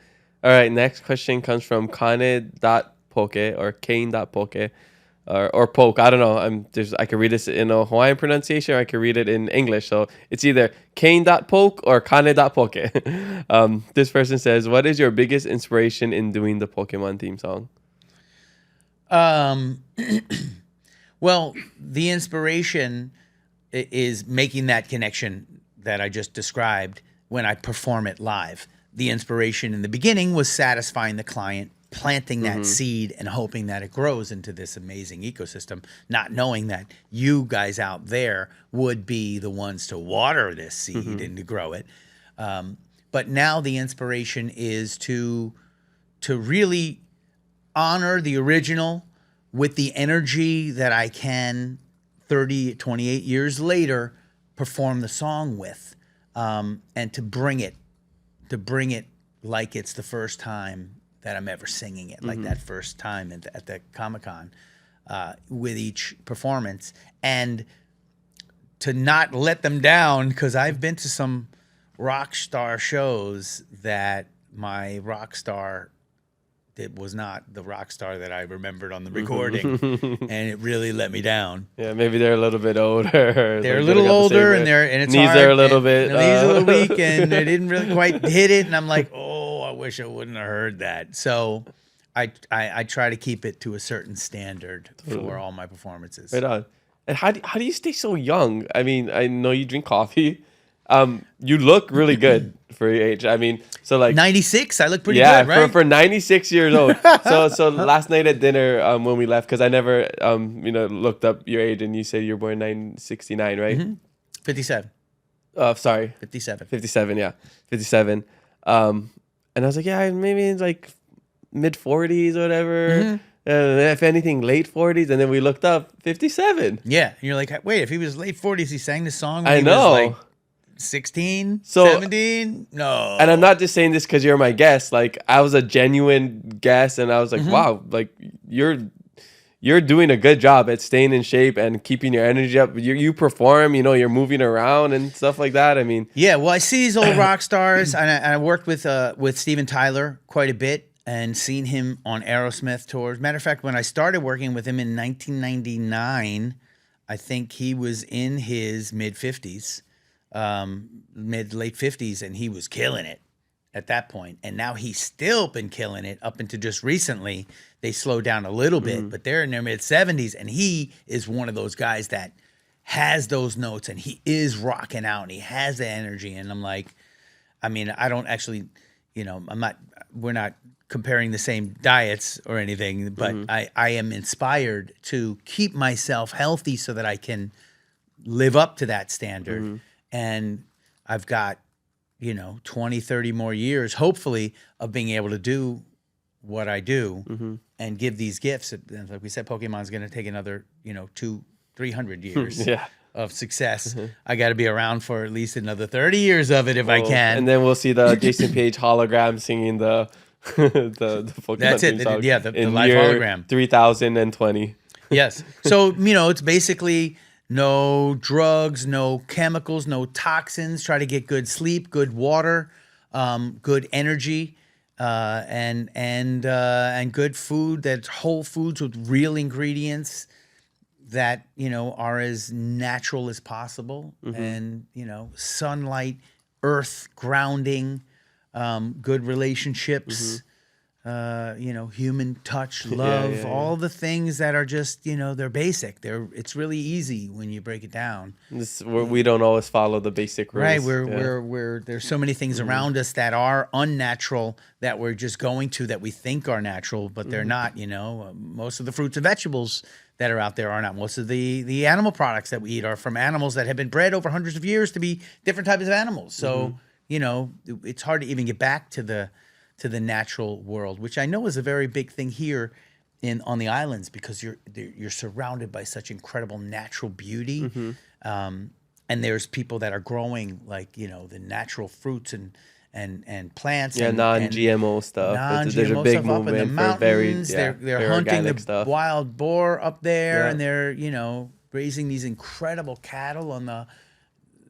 All right, next question comes from Kane.poke or Kane.poke or poke. I don't know. I can read this in a Hawaiian pronunciation or I can read it in English. So it's either Kane.poke or Kane.poke. This person says, what is your biggest inspiration in doing the Pokemon theme song? Well, the inspiration is making that connection that I just described when I perform it live. The inspiration in the beginning was satisfying the client, planting that seed and hoping that it grows into this amazing ecosystem, not knowing that you guys out there would be the ones to water this seed and to grow it. But now the inspiration is to really honor the original with the energy that I can 28 years later perform the song with, and to bring it like it's the first time that I'm ever singing it, like that first time at the Comic-Con, with each performance, and to not let them down, because I've been to some rock star shows that my rock star was not the rock star that I remembered on the recording, and it really let me down. Yeah, maybe they're a little bit older. They're a little older, and it's knees hard, are a little bit. Knees are a little weak, and they didn't really quite hit it. And I'm like, oh, I wish I wouldn't have heard that. So I try to keep it to a certain standard for all my performances. Right on. And how do you stay so young? I mean, I know you drink coffee. You look really good for your age. I mean, so like 96, I look pretty good, right? for 96 years old. So last night at dinner, when we left, because I never looked up your age, and you said you were born 1969, right? 57. Sorry, 57. 57. Yeah, 57. And I was like, yeah, maybe it's like mid 40s or whatever. If anything, late 40s. And then we looked up 57. Yeah, and you're like, wait, if he was late 40s, he sang this song. I know. Was like 16, 17? No. And I'm not just saying this because you're my guest. Like, I was a genuine guest, and I was like, wow, like you're you're doing a good job at staying in shape and keeping your energy up. You perform, you know, you're moving around and stuff like that. I mean, Yeah, well, I see these old rock stars, and I worked with Steven Tyler quite a bit, and seen him on Aerosmith tours. Matter of fact, when I started working with him in 1999, I think he was in his late 50s, and he was killing it at that point. And now he's still been killing it up until just recently. They slowed down a little bit, but they're in their mid 70s, and he is one of those guys that has those notes, and he is rocking out, and he has the energy. And I'm like, I mean, I don't actually, you know, we're not comparing the same diets or anything, but I am inspired to keep myself healthy so that I can live up to that standard. And I've got, you know, 20, 30 more years, hopefully, of being able to do what I do and give these gifts. And like we said, Pokemon's going to take another, you know, 200-300 years of success. I got to be around for at least another 30 years of it if I can. And then we'll see the Jason Paige hologram singing the Pokemon That's it. theme song The in live year hologram. 3020. Yes. So, you know, it's basically no drugs, no chemicals, no toxins. Try to get good sleep, good water, good energy, and good food. That's whole foods with real ingredients that, you know, are as natural as possible. And, you know, sunlight, earth, grounding, good relationships, you know, human touch, love, all the things that are just, you know, they're basic. It's really easy when you break it down. We don't always follow the basic rules. Right. We're there's so many things around us that are unnatural that we're just going to that we think are natural, but they're not, you know. Most of the fruits and vegetables that are out there are not. Most of the animal products that we eat are from animals that have been bred over hundreds of years to be different types of animals. So, you know, it's hard to even get back to the natural world, which I know is a very big thing here on the islands, because you're surrounded by such incredible natural beauty. And there's people that are growing, like, you know, the natural fruits and plants. Yeah, non-GMO stuff. There's a big movement for very they're hunting the stuff. wild boar up there, and they're, you know, raising these incredible cattle on the,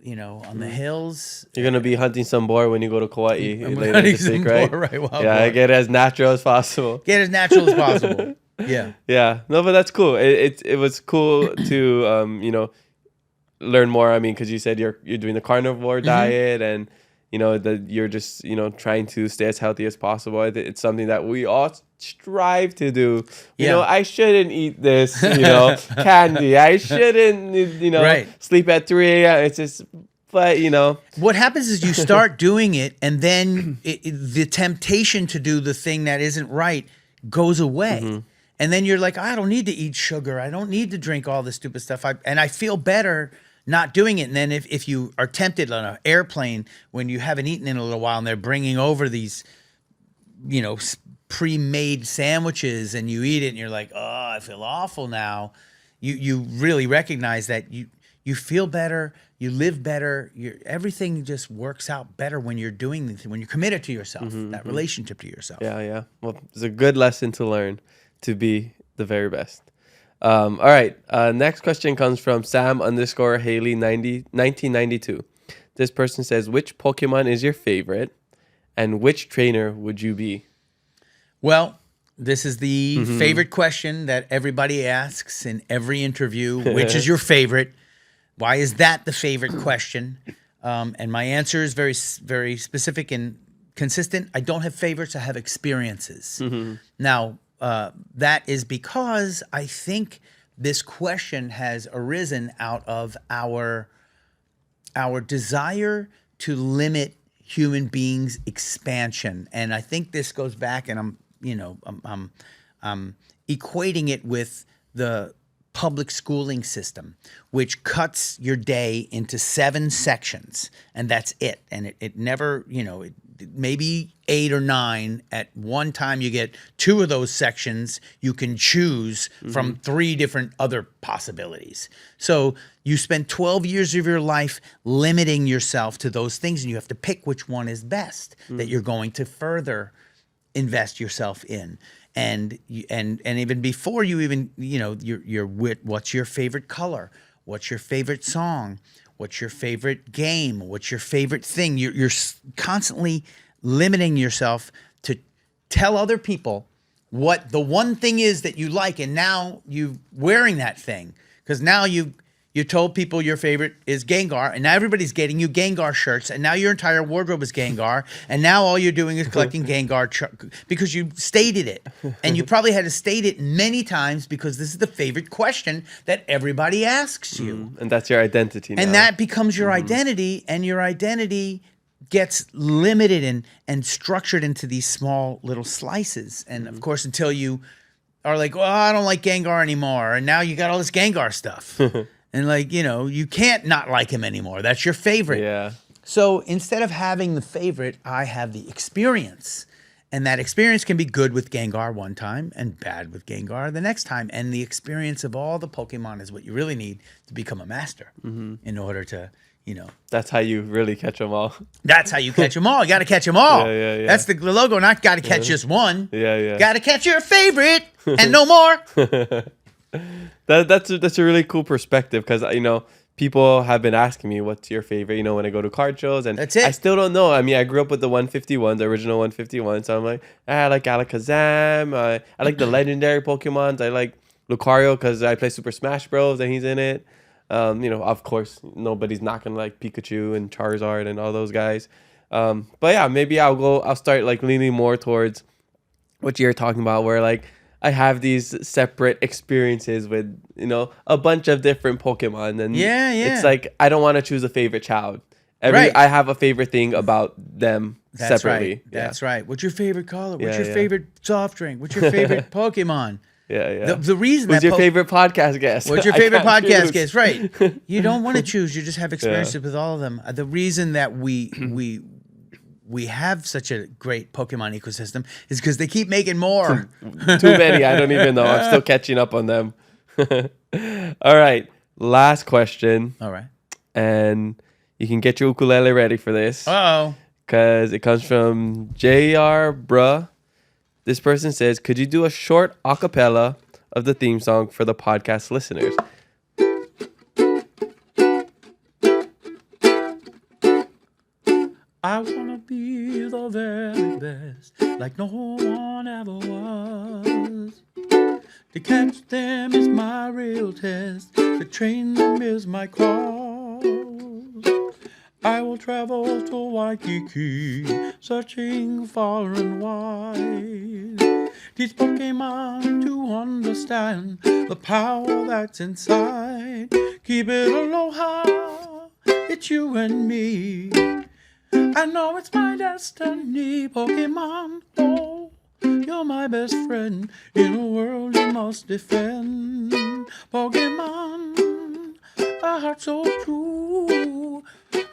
you know, on the hills. You're gonna be hunting some boar when you go to Kauai I'm later hunting this week, some right? boar, right? Wild Yeah, boar. get as natural as possible. Get as natural as possible. Yeah. Yeah, no, but that's cool. It was cool to you know, learn more. I mean, because you said you're doing the carnivore diet, and you know that you're just, you know, trying to stay as healthy as possible. It's something that we all strive to do. You know, I shouldn't eat this, you know, candy. I shouldn't, you know, sleep at 3 a.m. It's just, but you know, what happens is you start doing it, and then the temptation to do the thing that isn't right goes away. And then you're like, I don't need to eat sugar. I don't need to drink all this stupid stuff. And I feel better not doing it. And then if you are tempted on an airplane when you haven't eaten in a little while, and they're bringing over these, you know, pre-made sandwiches, and you eat it and you're like, oh, I feel awful now. You really recognize that you feel better, you live better, everything just works out better when you're doing when you're committed to yourself, that relationship to yourself. Yeah. Well, it's a good lesson to learn to be the very best. All right. Next question comes from Sam_Haley 1992. This person says, which Pokemon is your favorite, and which trainer would you be? Well, this is the favorite question that everybody asks in every interview. Which is your favorite? Why is that the favorite question? And my answer is very, very specific and consistent. I don't have favorites. I have experiences. Now, that is because I think this question has arisen out of our desire to limit human beings' expansion. And I think this goes back, and I'm equating it with the public schooling system, which cuts your day into 7 sections, and that's it. And it never, you know, maybe 8 or 9 at one time. You get 2 of those sections. You can choose from 3 different other possibilities. So you spend 12 years of your life limiting yourself to those things, and you have to pick which one is best that you're going to further invest yourself in. and even before you even, what's your favorite color? What's your favorite song? What's your favorite game? What's your favorite thing? You're constantly limiting yourself to tell other people what the one thing is that you like, and now you're wearing that thing because now you told people your favorite is Gengar, and now everybody's getting you Gengar shirts, and now your entire wardrobe is Gengar, and now all you're doing is collecting Gengar because you stated it, and you probably had to state it many times because this is the favorite question that everybody asks you. And that's your identity now. And that becomes your identity, and your identity gets limited and structured into these small little slices. And of course, until you are like, well, I don't like Gengar anymore, and now you got all this Gengar stuff. And you can't not like him anymore. That's your favorite. Yeah. So instead of having the favorite, I have the experience. And that experience can be good with Gengar one time and bad with Gengar the next time. And the experience of all the Pokemon is what you really need to become a master in order to, That's how you really catch them all. That's how you catch them all. You got to catch them all. Yeah. That's the logo, not got to catch just one. Yeah. Got to catch your favorite and no more. That's a really cool perspective because people have been asking me what's your favorite when I go to card shows, and that's it. I still don't know. I mean, I grew up with the 151, the original 151, so I'm like, I like Alakazam, I like the legendary Pokemons, I like Lucario because I play Super Smash Bros and he's in it. Of course nobody's not gonna like Pikachu and Charizard and all those guys, but yeah, maybe I'll start like leaning more towards what you're talking about, where like I have these separate experiences with, a bunch of different Pokemon. And it's like, I don't want to choose a favorite child. Right. I have a favorite thing about them separately. Right. That's right. What's your favorite color? What's Yeah, your favorite soft drink? What's your favorite Pokemon? Yeah. The reason Who's your favorite podcast guest? What's your I favorite can't podcast choose. guest? Right. You don't want to choose. You just have experiences with all of them. The reason that we have such a great Pokemon ecosystem is because they keep making more. Too many. I don't even know. I'm still catching up on them. All right. Last question. All right. And you can get your ukulele ready for this. Uh-oh. Because it comes from JR Bruh. This person says, could you do a short a cappella of the theme song for the podcast listeners? I wanna be the very best, like no one ever was. To catch them is my real test, to train them is my cause. I will travel to Waikiki, searching far and wide. Teach Pokemon to understand the power that's inside. Keep it aloha, it's you and me. I know it's my destiny, Pokemon. Oh, you're my best friend in a world you must defend. Pokemon, a heart so true,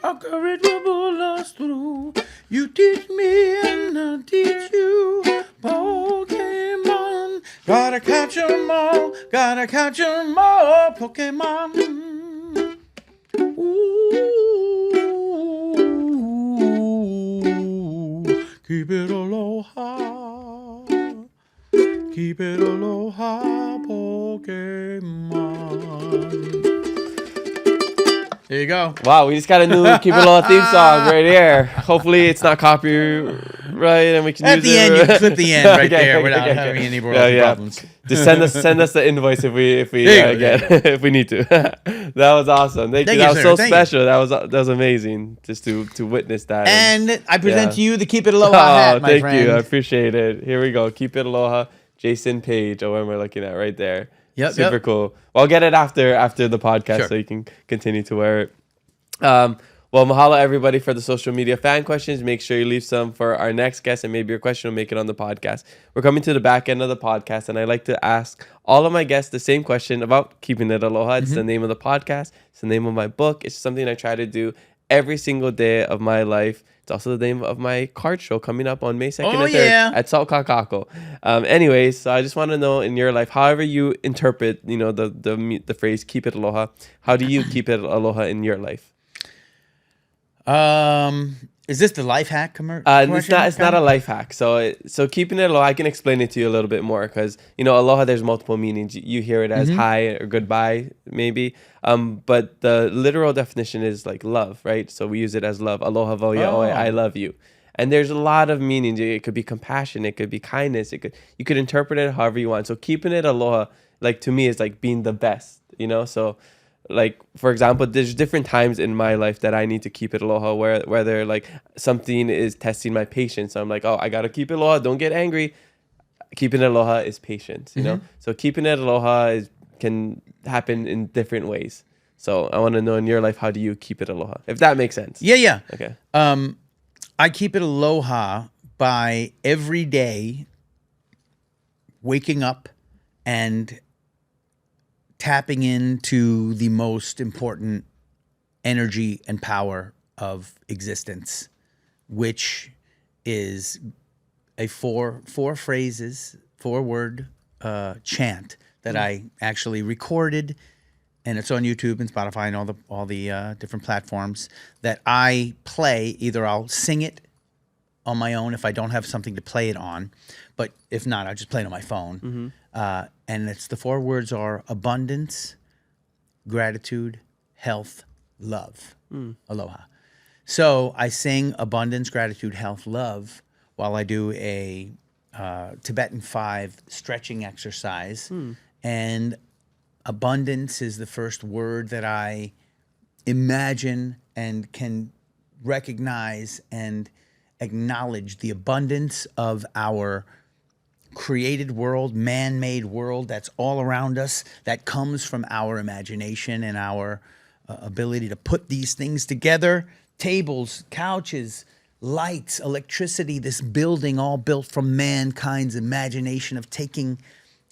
our courage will pull us through. You teach me and I teach you, Pokemon. Gotta catch 'em all, Pokemon. Ooh. Keep it aloha, Pokemon. There you go. Wow, we just got a new Keep It Aloha theme song right here. Hopefully it's not copyright and we can At use the it. end, you can clip the end right Okay, there okay, without okay. having any problems. Just send us the invoice if we if we need to. That was awesome. Thank you. Thank That you, was sir. so Thank special. That was amazing just to witness that. And I present Yeah. to you the Keep It Aloha hat, my thank friend. you. I appreciate it. Here we go. Keep It Aloha. Jason Paige. Oh, what am I looking at right there? Yep, Super yep. cool. Well, I'll get it after the podcast Sure. so you can continue to wear it. Well, mahalo everybody for the social media fan questions. Make sure you leave some for our next guest, and maybe your question will make it on the podcast. We're coming to the back end of the podcast, and I like to ask all of my guests the same question about keeping it aloha. It's the name of the podcast. It's the name of my book. It's something I try to do every single day of my life. It's also the name of my card show coming up on May 2nd and 3rd at Salt Kakako. Anyways, so I just want to know in your life, however you interpret, the phrase "keep it aloha," how do you keep it aloha in your life? Is this the life hack It's not a life hack. So keeping it aloha, I can explain it to you a little bit more because aloha. There's multiple meanings. You hear it as hi or goodbye, maybe. But the literal definition is like love, right? So we use it as love. Aloha voia oe, I love you. And there's a lot of meanings. It could be compassion. It could be kindness. You could interpret it however you want. So keeping it aloha, like to me, is like being the best. So. Like, for example, there's different times in my life that I need to keep it aloha, whether like something is testing my patience. So I'm like, oh, I got to keep it aloha. Don't get angry. Keeping it aloha is patience, So keeping it aloha can happen in different ways. So I want to know in your life, how do you keep it aloha? If that makes sense. Yeah. Okay. I keep it aloha by every day waking up and tapping into the most important energy and power of existence, which is a four word chant that I actually recorded, and it's on YouTube and Spotify and all the different platforms that I play. Either I'll sing it on my own if I don't have something to play it on, but if not, I'll just play it on my phone. And it's the 4 words are abundance, gratitude, health, love. Aloha. So I sing abundance, gratitude, health, love while I do a Tibetan 5 stretching exercise. And abundance is the first word that I imagine and can recognize and acknowledge the abundance of our created world, man-made world that's all around us, that comes from our imagination and our ability to put these things together. Tables, couches, lights, electricity, this building all built from mankind's imagination of taking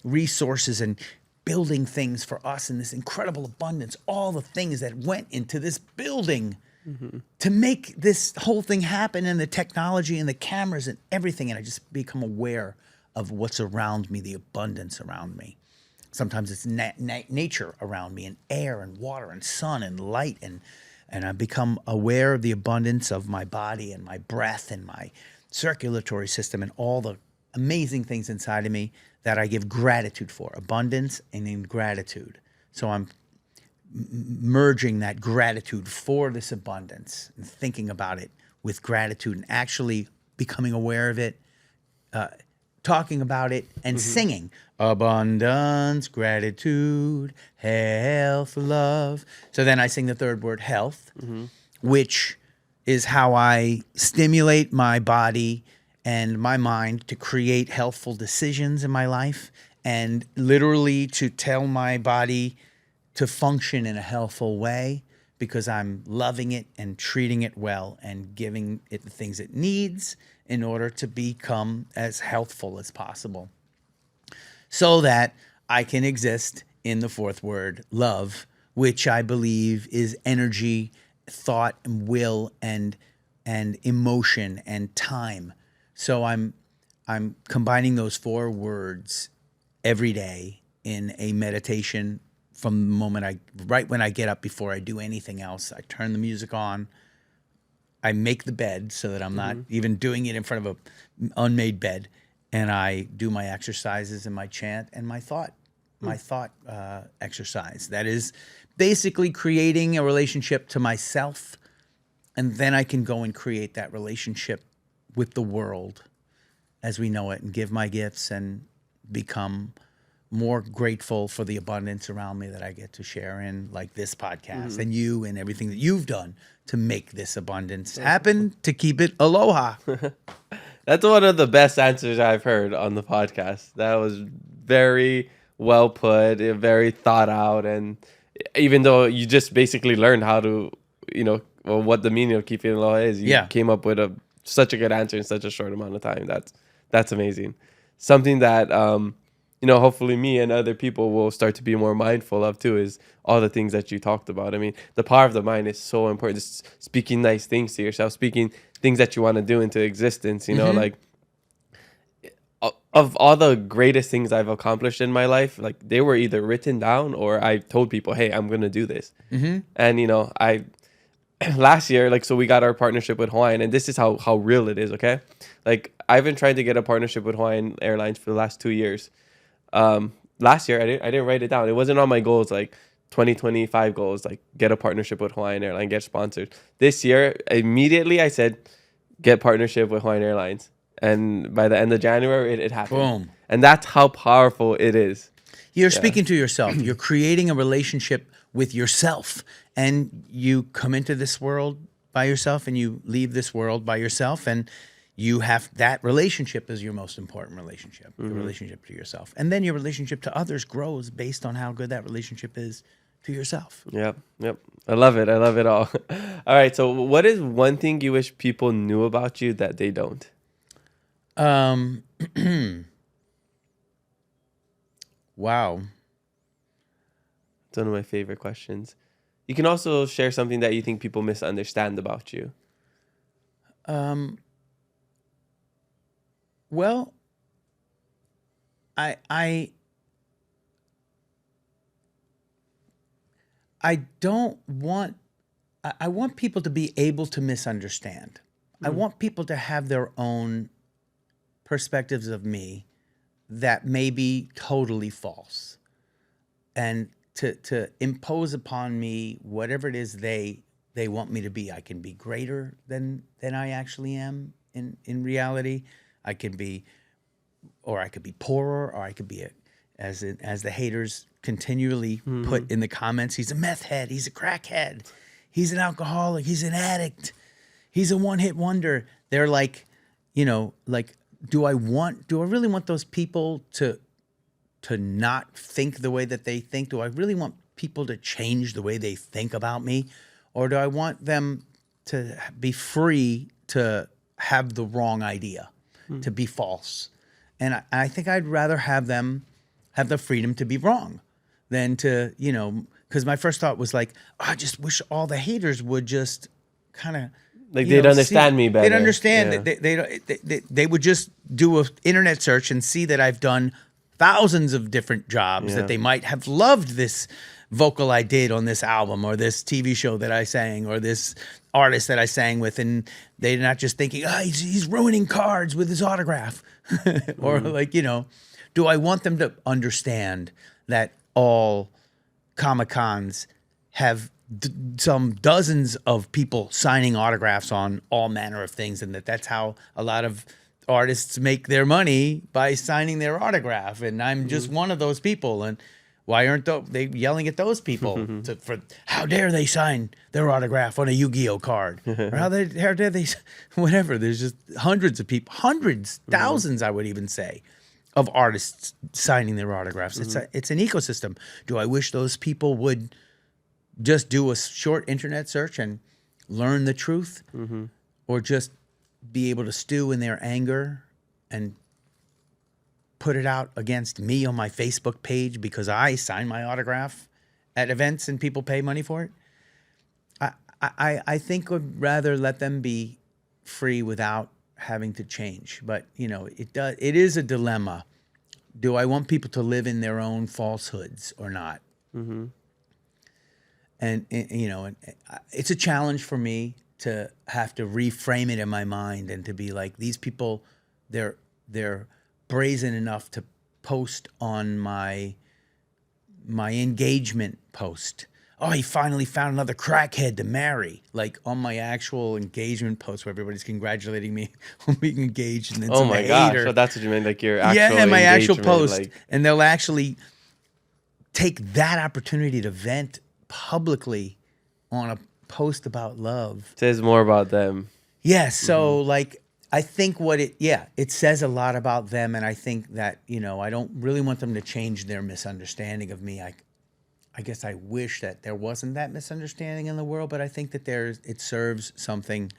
resources and building things for us in this incredible abundance. All the things that went into this building to make this whole thing happen, and the technology and the cameras and everything. And I just become aware of what's around me, the abundance around me. Sometimes it's nature around me, and air and water and sun and light. And I become aware of the abundance of my body and my breath and my circulatory system and all the amazing things inside of me that I give gratitude for. Abundance and in gratitude. So I'm merging that gratitude for this abundance and thinking about it with gratitude and actually becoming aware of it, talking about it and singing abundance, gratitude, health, love. So then I sing the 3rd word, health, which is how I stimulate my body and my mind to create healthful decisions in my life, and literally to tell my body to function in a healthful way because I'm loving it and treating it well and giving it the things it needs in order to become as healthful as possible, so that I can exist in the 4th word, love, which I believe is energy, thought, and will, and emotion and time. So I'm combining those 4 words every day in a meditation. From the moment right when I get up, before I do anything else, I turn the music on. I make the bed so that I'm not even doing it in front of an unmade bed, and I do my exercises and my chant and my thought exercise. That is basically creating a relationship to myself, and then I can go and create that relationship with the world as we know it, and give my gifts and become more grateful for the abundance around me that I get to share in, like this podcast and you and everything that you've done to make this abundance happen, to keep it aloha. That's one of the best answers I've heard on the podcast. That was very well put, very thought out. And even though you just basically learned how to, what the meaning of keeping it aloha is, you came up with such a good answer in such a short amount of time. That's amazing. Something that, hopefully me and other people will start to be more mindful of too, is all the things that you talked about. I mean, the power of the mind is so important. Just speaking nice things to yourself, speaking things that you want to do into existence, like of all the greatest things I've accomplished in my life, like they were either written down or I told people, hey, I'm going to do this. And, last year, like, so we got our partnership with Hawaiian, and this is how real it is. Okay, like I've been trying to get a partnership with Hawaiian Airlines for the last 2 years. Last year I didn't write it down. It wasn't on my goals, like 2025 goals, like get a partnership with Hawaiian Airlines, get sponsored. This year, immediately I said, get partnership with Hawaiian Airlines. And by the end of January, it happened. Boom. And that's how powerful it is. You're speaking to yourself. You're creating a relationship with yourself. And you come into this world by yourself and you leave this world by yourself. And you have that relationship is your most important relationship, the relationship to yourself. And then your relationship to others grows based on how good that relationship is to yourself. Yep. I love it. I love it all. All right. So what is one thing you wish people knew about you that they don't? Wow. It's one of my favorite questions. You can also share something that you think people misunderstand about you. Well, I don't want, I want people to be able to misunderstand. I want people to have their own perspectives of me that may be totally false, and to impose upon me whatever it is they want me to be. I can be greater than I actually am in reality. I could be, or I could be poorer, or I could be as the haters continually put in the comments. He's a meth head. He's a crackhead. He's an alcoholic. He's an addict. He's a one-hit wonder. They're like, like, do I really want those people to not think the way that they think? Do I really want people to change the way they think about me? Or do I want them to be free to have the wrong idea, to be false? And I think I'd rather have them have the freedom to be wrong than to, because my first thought was like, oh, I just wish all the haters would just kind of, like, they'd understand me better. They'd understand that they would just do an internet search and see that I've done thousands of different jobs, that they might have loved this vocal I did on this album, or this TV show that I sang, or this artist that I sang with, and they're not just thinking, oh, he's ruining cards with his autograph. Or like, do I want them to understand that all Comic-Cons have some dozens of people signing autographs on all manner of things, and that's how a lot of artists make their money, by signing their autograph, and I'm just one of those people. And why aren't they yelling at those people for how dare they sign their autograph on a Yu-Gi-Oh card, or how dare they whatever? There's just hundreds of people, thousands, I would even say, of artists signing their autographs. It's an ecosystem. Do I wish those people would just do a short internet search and learn the truth, or just be able to stew in their anger and put it out against me on my Facebook page because I sign my autograph at events and people pay money for it? I think I'd rather let them be free without having to change. But it is a dilemma. Do I want people to live in their own falsehoods or not? And it's a challenge for me to have to reframe it in my mind and to be like, these people, they're brazen enough to post on my engagement post, oh, he finally found another crackhead to marry, like on my actual engagement post where everybody's congratulating me on being engaged. And then oh my gosh, so that's what you meant, like your actual my actual post, like... and they'll actually take that opportunity to vent publicly on a post about love. Says more about them. Yeah, so like I think it says a lot about them, and I think that, I don't really want them to change their misunderstanding of me. I guess I wish that there wasn't that misunderstanding in the world, but I think that it serves something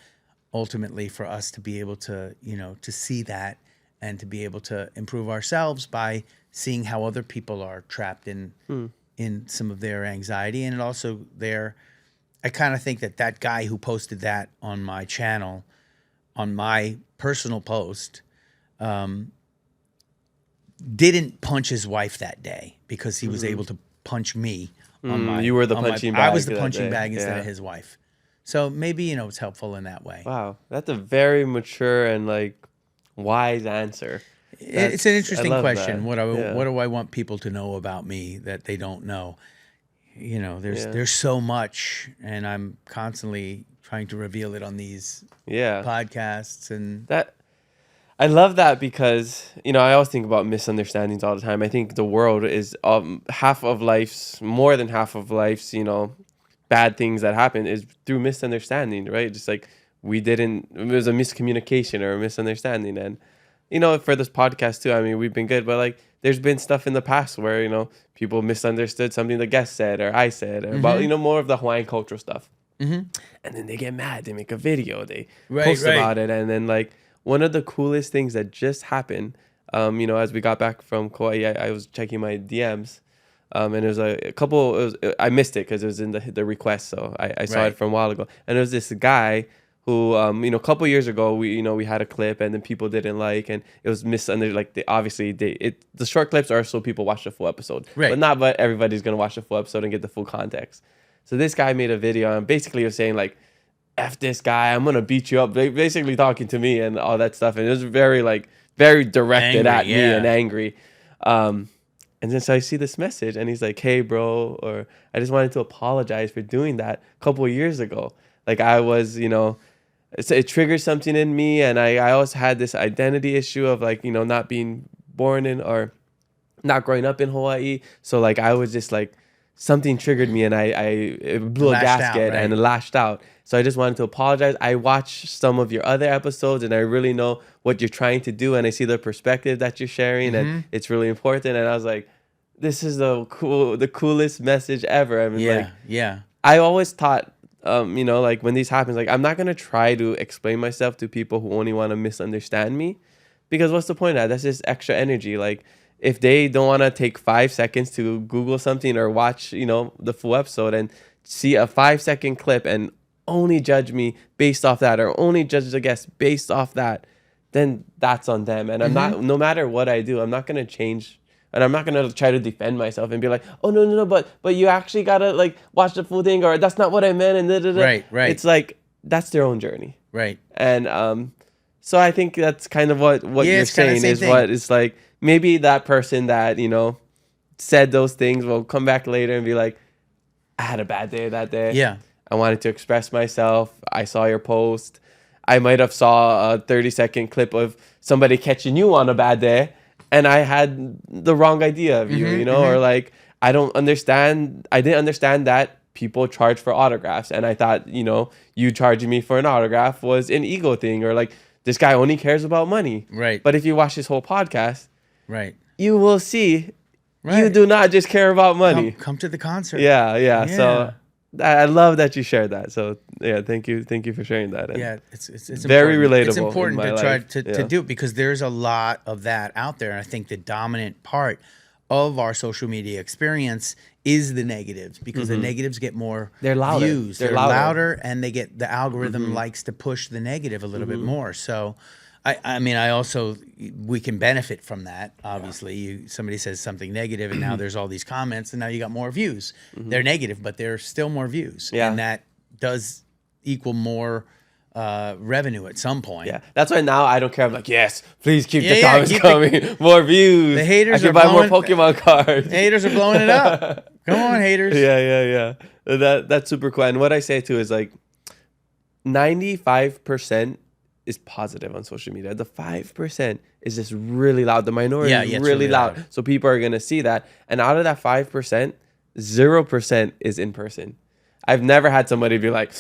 ultimately for us to be able to, to see that and to be able to improve ourselves by seeing how other people are trapped in some of their anxiety. And it also I kind of think that guy who posted that on my channel, on my personal post, didn't punch his wife that day because he was able to punch me on my... You were the punching bag. I was the punching bag instead of his wife. So maybe, it's helpful in that way. Wow, that's a very mature and like wise answer. It's an interesting love question. that. What do I want people to know about me that they don't know? Yeah. There's so much, and I'm constantly trying to reveal it on these Yeah. podcasts. And That I love that because I always think about misunderstandings all the time. I think the world is more than half of life's bad things that happen is through misunderstanding, right? Just like it was a miscommunication or a misunderstanding. And for this podcast too, I mean, we've been good, but like there's been stuff in the past where people misunderstood something the guest said or I said or about more of the Hawaiian cultural stuff. And then they get mad, they make a video, they post about it, and then like one of the coolest things that just happened, as we got back from Kauai, I was checking my DMs, and it was a couple. I missed it because it was in the request, so I saw it from a while ago. And there was this guy who, a couple years ago, we had a clip, and then people didn't like, and it was misunderstood. Like the short clips are so people watch the full episode, but everybody's gonna watch the full episode and get the full context. So this guy made a video and basically was saying like, F this guy, I'm gonna beat you up. Basically talking to me and all that stuff. And it was very directed at me and angry. And then so I see this message and he's like, hey bro, or I just wanted to apologize for doing that a couple of years ago. Like I was, it triggered something in me, and I always had this identity issue of like, not being born in or not growing up in Hawaii. So like I was just like, something triggered me and it blew a gasket and it lashed out. So I just wanted to apologize. I watched some of your other episodes and I really know what you're trying to do, and I see the perspective that you're sharing and it's really important. And I was like, this is the coolest message ever. I mean, I always thought, like when these happens, like I'm not going to try to explain myself to people who only want to misunderstand me, because what's the point of that? That's just extra energy. Like, if they don't want to take 5 seconds to Google something or watch, the full episode and see a 5-second clip and only judge me based off that, or only judge the guest based off that, then that's on them. And I'm not, no matter what I do, I'm not going to change, and I'm not going to try to defend myself and be like, oh, no, but you actually got to like watch the full thing, or that's not what I meant. And Right. It's like, that's their own journey. Right. And so I think that's kind of what you're saying is thing. What it's like. Maybe that person that, said those things will come back later and be like, I had a bad day that day. Yeah. I wanted to express myself. I saw your post. I might have saw a 30-second clip of somebody catching you on a bad day, and I had the wrong idea of you, or like, I didn't understand that people charge for autographs. And I thought, you charging me for an autograph was an ego thing, or like, this guy only cares about money. Right. But if you watch this whole podcast, you will see you do not just care about money. Come to the concert. Yeah. So I love that you shared that. So yeah, thank you for sharing that. And it's very important. relatable. It's important to try life. to do it, because there's a lot of that out there. And I think the dominant part of our social media experience is the negatives, because the negatives get more views. They're louder, and they get, the algorithm likes to push the negative a little bit more. So I mean, we can benefit from that. Obviously, somebody says something negative, and now there's all these comments, and now you got more views. They're negative, but there's still more views, and that does equal more revenue at some point. Yeah, that's why now I don't care. I'm like, yes, please keep the comments coming. More views. The haters I can buy more Pokemon cards. The haters are blowing it up. Come on, haters. Yeah. That's super cool. And what I say too is like, 95% is positive on social media. The 5% is just really loud. The minority is really loud. So people are gonna see that. And out of that 5%, 0% is in person. I've never had somebody be like,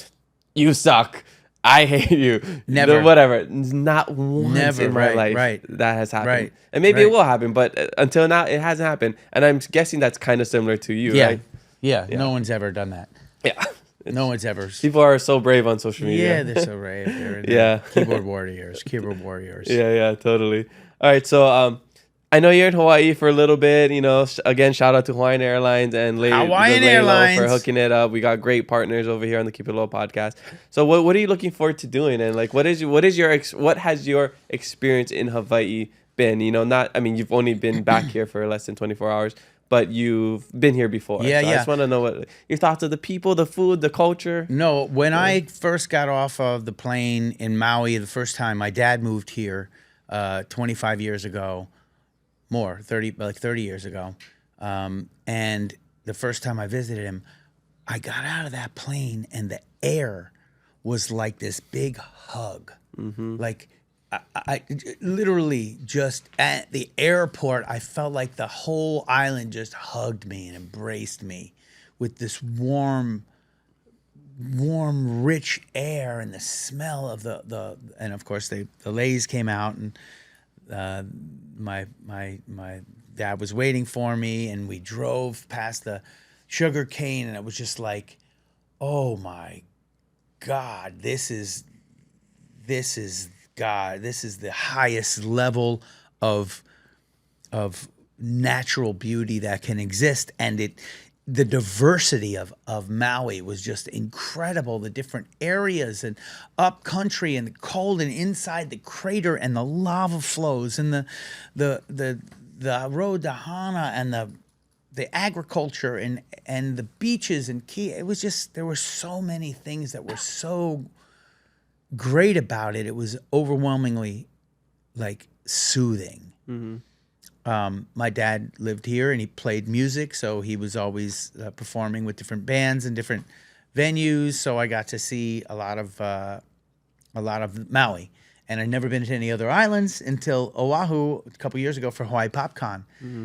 you suck, I hate you. Never. Whatever. Not once in my life that has happened. And maybe it will happen, but until now it hasn't happened. And I'm guessing that's kind of similar to you, right? Yeah. No one's ever done that. Yeah. No one's ever. People are so brave on social media. Yeah, they're so brave. They're keyboard warriors. Yeah, totally. All right, so I know you're in Hawaii for a little bit. Again, shout out to Hawaiian Airlines and Hawaiian Airlines for hooking it up. We got great partners over here on the Keep It Low podcast. So what are you looking forward to doing? And like, what has your experience in Hawaii been? You've only been back here for less than 24 hours. but you've been here before. Yeah, so I yeah. just want to know what your thoughts of the people, the food, the culture. No, when I first got off of the plane in Maui the first time, my dad moved here 25 years ago, more, 30 years ago. And the first time I visited him, I got out of that plane and the air was like this big hug. Like I literally just at the airport, I felt like the whole island just hugged me and embraced me with this warm, rich air and the smell of the and of course the Lays came out and my dad was waiting for me and we drove past the sugar cane and it was just like, oh my God, this is God, this is the highest level of natural beauty that can exist. And the diversity of Maui was just incredible. The different areas and up country and the cold and inside the crater and the lava flows and the road to Hana and the agriculture and the beaches and Kia. It was just, there were so many things that were so great about it. It was overwhelmingly like soothing. My dad lived here and he played music, so he was always performing with different bands and different venues. So I got to see a lot of Maui, and I'd never been to any other islands until Oahu a couple years ago for Hawaii PopCon.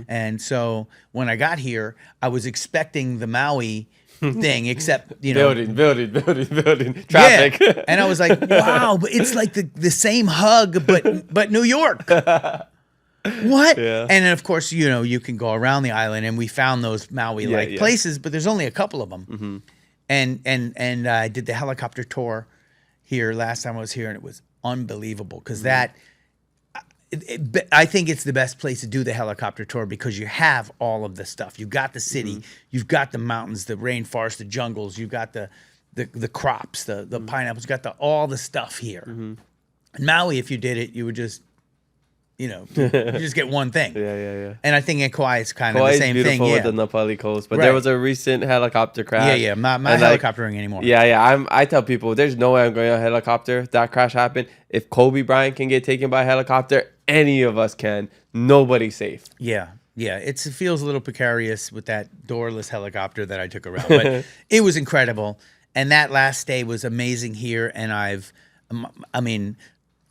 And so when I got here, I was expecting the Maui thing, except building traffic. Yeah. And I was like, wow, but it's like the same hug, but New York. What? Yeah. And then of course, you can go around the island, and we found those Maui places, but there's only a couple of them. And I did the helicopter tour here last time I was here, and it was unbelievable because I think it's the best place to do the helicopter tour because you have all of the stuff. You've got the city, you've got the mountains, the rainforest, the jungles, you've got the crops, the pineapples, you've got all the stuff here. In Maui, if you did it, you would just, you just get one thing. Yeah. And I think in Kauai, it's kind of Kauai the is same beautiful thing. with the Napali Coast, but there was a recent helicopter crash. Yeah. Not And, like, helicoptering anymore. Yeah. I tell people there's no way I'm going on a helicopter. If that crash happened, if Kobe Bryant can get taken by a helicopter, any of us can. Nobody's safe. Yeah. It feels a little precarious with that doorless helicopter that I took around, but it was incredible. And that last day was amazing here. And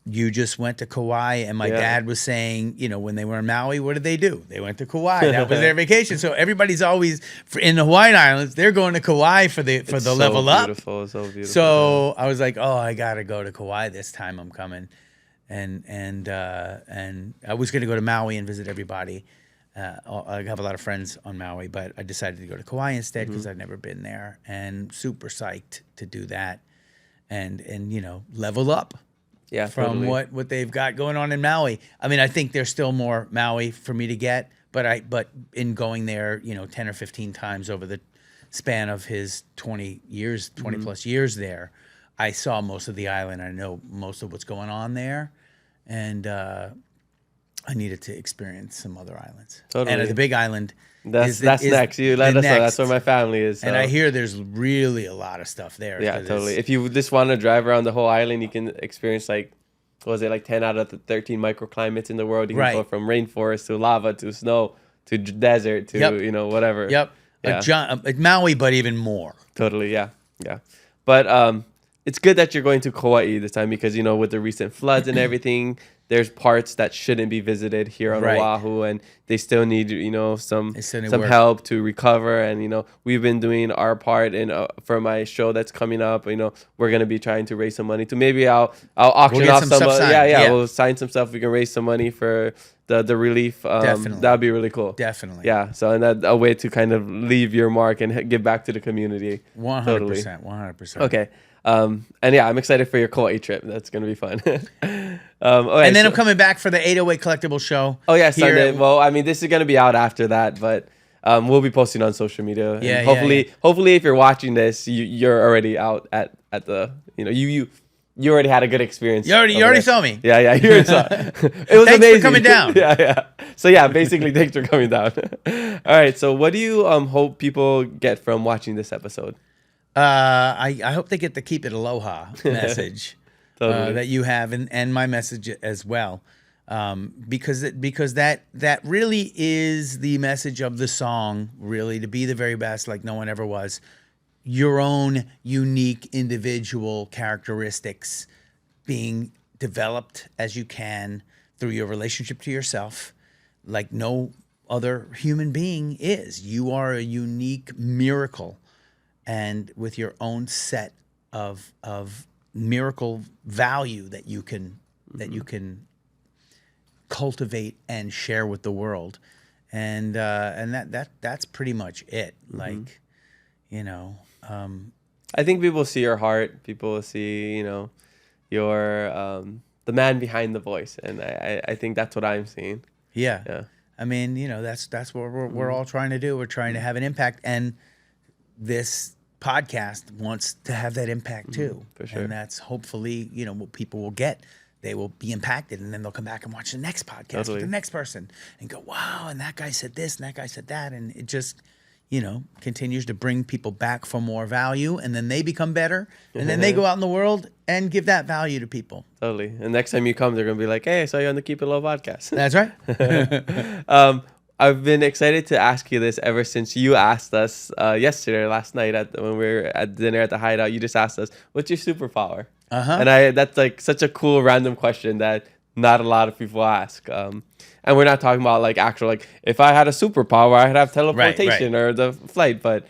you just went to Kauai, and my dad was saying, when they were in Maui, what did they do? They went to Kauai. That was their vacation. So everybody's always in the Hawaiian Islands. They're going to Kauai for the level up. It's so beautiful. So I was like, oh, I gotta go to Kauai this time. I'm coming, and I was gonna go to Maui and visit everybody. I have a lot of friends on Maui, but I decided to go to Kauai instead because I'd never been there, and super psyched to do that, and level up. Yeah, from totally. what they've got going on in Maui. I mean, I think there's still more Maui for me to get, but in going there, 10 or 15 times over the span of his 20 plus years there, I saw most of the island. I know most of what's going on there, and I needed to experience some other islands. Totally. And the Big Island. That's next. You let us know. That's where my family is. So. And I hear there's really a lot of stuff there. Yeah, totally. If you just want to drive around the whole island, you can experience 10 out of the 13 microclimates in the world. You can go from rainforest to lava to snow to desert to whatever. Yep. Yeah. Maui, but even more. Totally. Yeah. But it's good that you're going to Kauai this time because with the recent floods and everything, there's parts that shouldn't be visited here on Oahu, and they still need some help to recover. And we've been doing our part for my show that's coming up. We're gonna be trying to raise some money to maybe I'll auction off some we'll sign some stuff. We can raise some money for the relief. Definitely, that'd be really cool. Definitely. Yeah. So and that a way to kind of leave your mark and give back to the community. 100%. 100%. Okay. And I'm excited for your Kauai trip. That's gonna be fun. Okay, and then I'm coming back for the 808 collectible show. Oh yeah, Sunday. Well, this is gonna be out after that, but we'll be posting on social media. Yeah, and hopefully, if you're watching this, you're already out at the you you already had a good experience. You already over saw there. me. Yeah, you already saw. It was Thanks amazing. for coming down. Yeah. So yeah, basically, thanks for coming down. All right. So what do you hope people get from watching this episode? I hope they get the keep it aloha message Totally. that you have, and my message as well, because that really is the message of the song. Really, to be the very best, like no one ever was. Your own unique individual characteristics being developed as you can through your relationship to yourself, like no other human being is. You are a unique miracle, and with your own set of miracle value that you can cultivate and share with the world, and that's pretty much it. Like, you know. I think people see your heart. People will see, your the man behind the voice, and I think that's what I'm seeing. Yeah. I mean, that's what we're all trying to do. We're trying to have an impact, and this podcast wants to have that impact too. For sure. And that's hopefully, what people will get. They will be impacted, and then they'll come back and watch the next podcast with the next person and go, wow, and that guy said this and that guy said that, and it just continues to bring people back for more value, and then they become better, and then they go out in the world and give that value to people. Totally. And next time you come, they're gonna be like, "Hey, I saw you on the Keep It Low podcast." That's right. I've been excited to ask you this ever since you asked us yesterday, last night when we were at dinner at the Hideout. You just asked us, "What's your superpower?" And that's like such a cool random question that not a lot of people ask. And we're not talking about like actual, like if I had a superpower, I'd have teleportation or the flight, but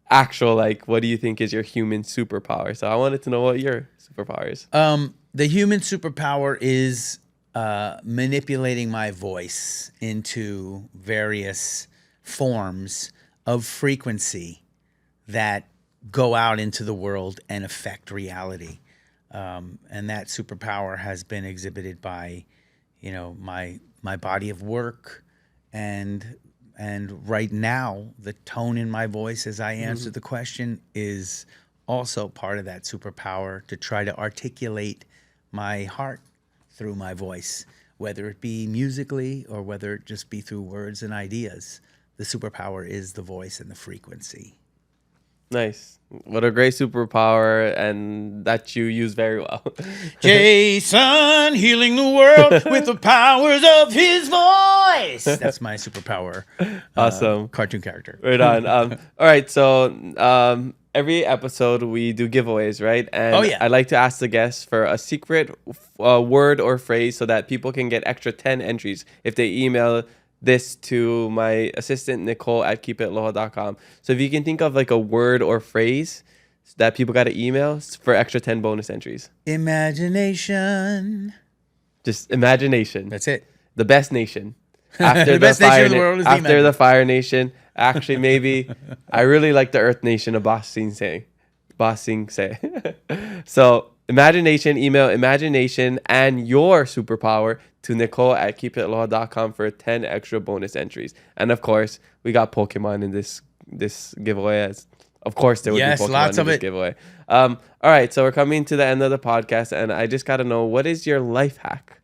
actual, like, what do you think is your human superpower? So I wanted to know what your superpower is. The human superpower is manipulating my voice into various forms of frequency that go out into the world and affect reality. And that superpower has been exhibited by, my body of work, and right now the tone in my voice as I answer the question is also part of that superpower, to try to articulate my heart through my voice, whether it be musically or whether it just be through words and ideas. The superpower is the voice and the frequency. Nice. What a great superpower, and that you use very well. Jason healing the world with the powers of his voice. That's my superpower. Awesome. Cartoon character. Right on. All right. So every episode we do giveaways, right? And I like to ask the guests for a secret word or phrase so that people can get extra 10 entries if they email this to my assistant Nicole at keepitaloha.com. So if you can think of like a word or phrase that people got to email for extra 10 bonus entries. Imagination. Just imagination. That's it. The best nation. After The best nation in the world is the after the Fire Nation. Actually, maybe I really like the Earth Nation of Bossing Say. So imagination, email imagination and your superpower to Nicole at keepitaloha.com for 10 extra bonus entries. And of course, we got Pokemon in this giveaway. Of course, there would be Pokemon lots in of this it. giveaway. All right, so we're coming to the end of the podcast, and I just got to know, what is your life hack?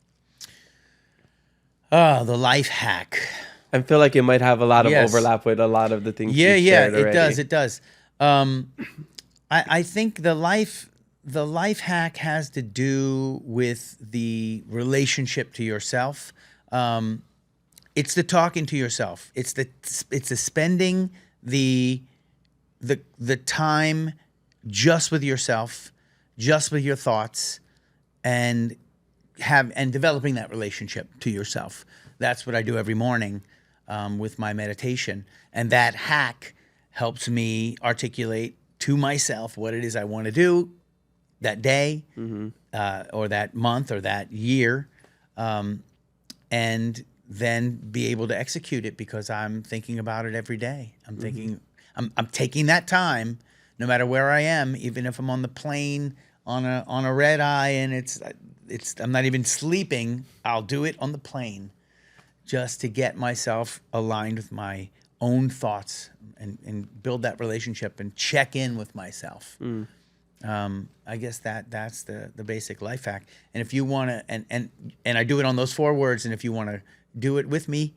Oh, the life hack. I feel like it might have a lot of Yes. overlap with a lot of the things Yeah, you shared already. it does. I think the life hack has to do with the relationship to yourself. It's the talking to yourself. It's the spending the time just with yourself, just with your thoughts, and developing that relationship to yourself. That's what I do every morning with my meditation, and that hack helps me articulate to myself what it is I want to do that day, or that month, or that year, and then be able to execute it because I'm thinking about it every day. I'm thinking, I'm taking that time, no matter where I am, even if I'm on the plane on a red eye and I'm not even sleeping. I'll do it on the plane, just to get myself aligned with my own thoughts and build that relationship and check in with myself. I guess that's the basic life hack. And if you want to, and I do it on those 4 words. And if you want to do it with me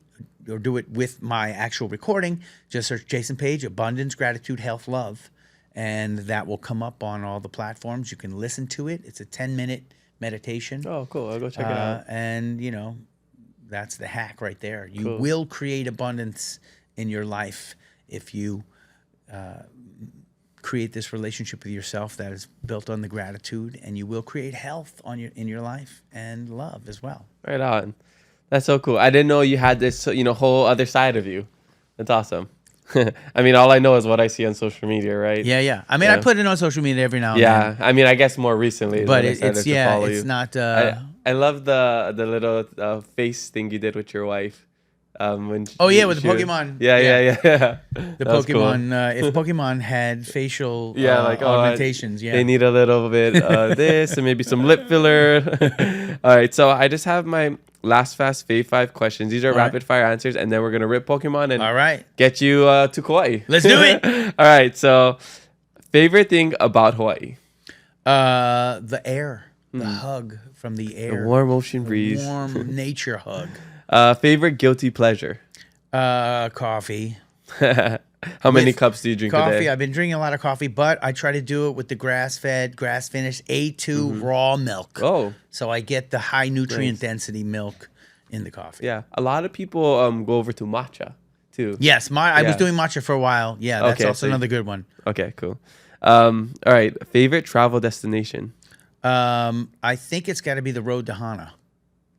or do it with my actual recording, just search Jason Paige, Abundance, Gratitude, Health, Love, and that will come up on all the platforms. You can listen to it. It's a 10-minute meditation. Oh, cool. I'll go check it out. And that's the hack right there. You will create abundance in your life if you create this relationship with yourself that is built on the gratitude, and you will create health in your life and love as well. Right on. That's so cool. I didn't know you had this, whole other side of you. That's awesome. I mean, all I know is what I see on social media, right? Yeah. I mean, I put it on social media every now and then. I mean, I guess more recently. But it's not. I love the little face thing you did with your wife. When with the Pokémon. Yeah. The Pokémon. If Pokémon had facial augmentations, they need a little bit of this and maybe some lip filler. All right, so I just have my last fast fave 5 questions. These are rapid fire answers, and then we're gonna rip Pokemon and get you to Kauai. Let's do it. All right, so favorite thing about Hawaii? The air, the hug from the air, the warm ocean breeze, warm nature hug. Favorite guilty pleasure? Coffee. How many cups do you drink a coffee? day? I've been drinking a lot of coffee, but I try to do it with the grass-fed, grass-finished A2 raw milk. Oh. So I get the high nutrient density milk in the coffee. Yeah. A lot of people go over to matcha too. Yes, I was doing matcha for a while. Yeah, that's also another good one. Okay, cool. All right. Favorite travel destination? I think it's got to be the road to Hana.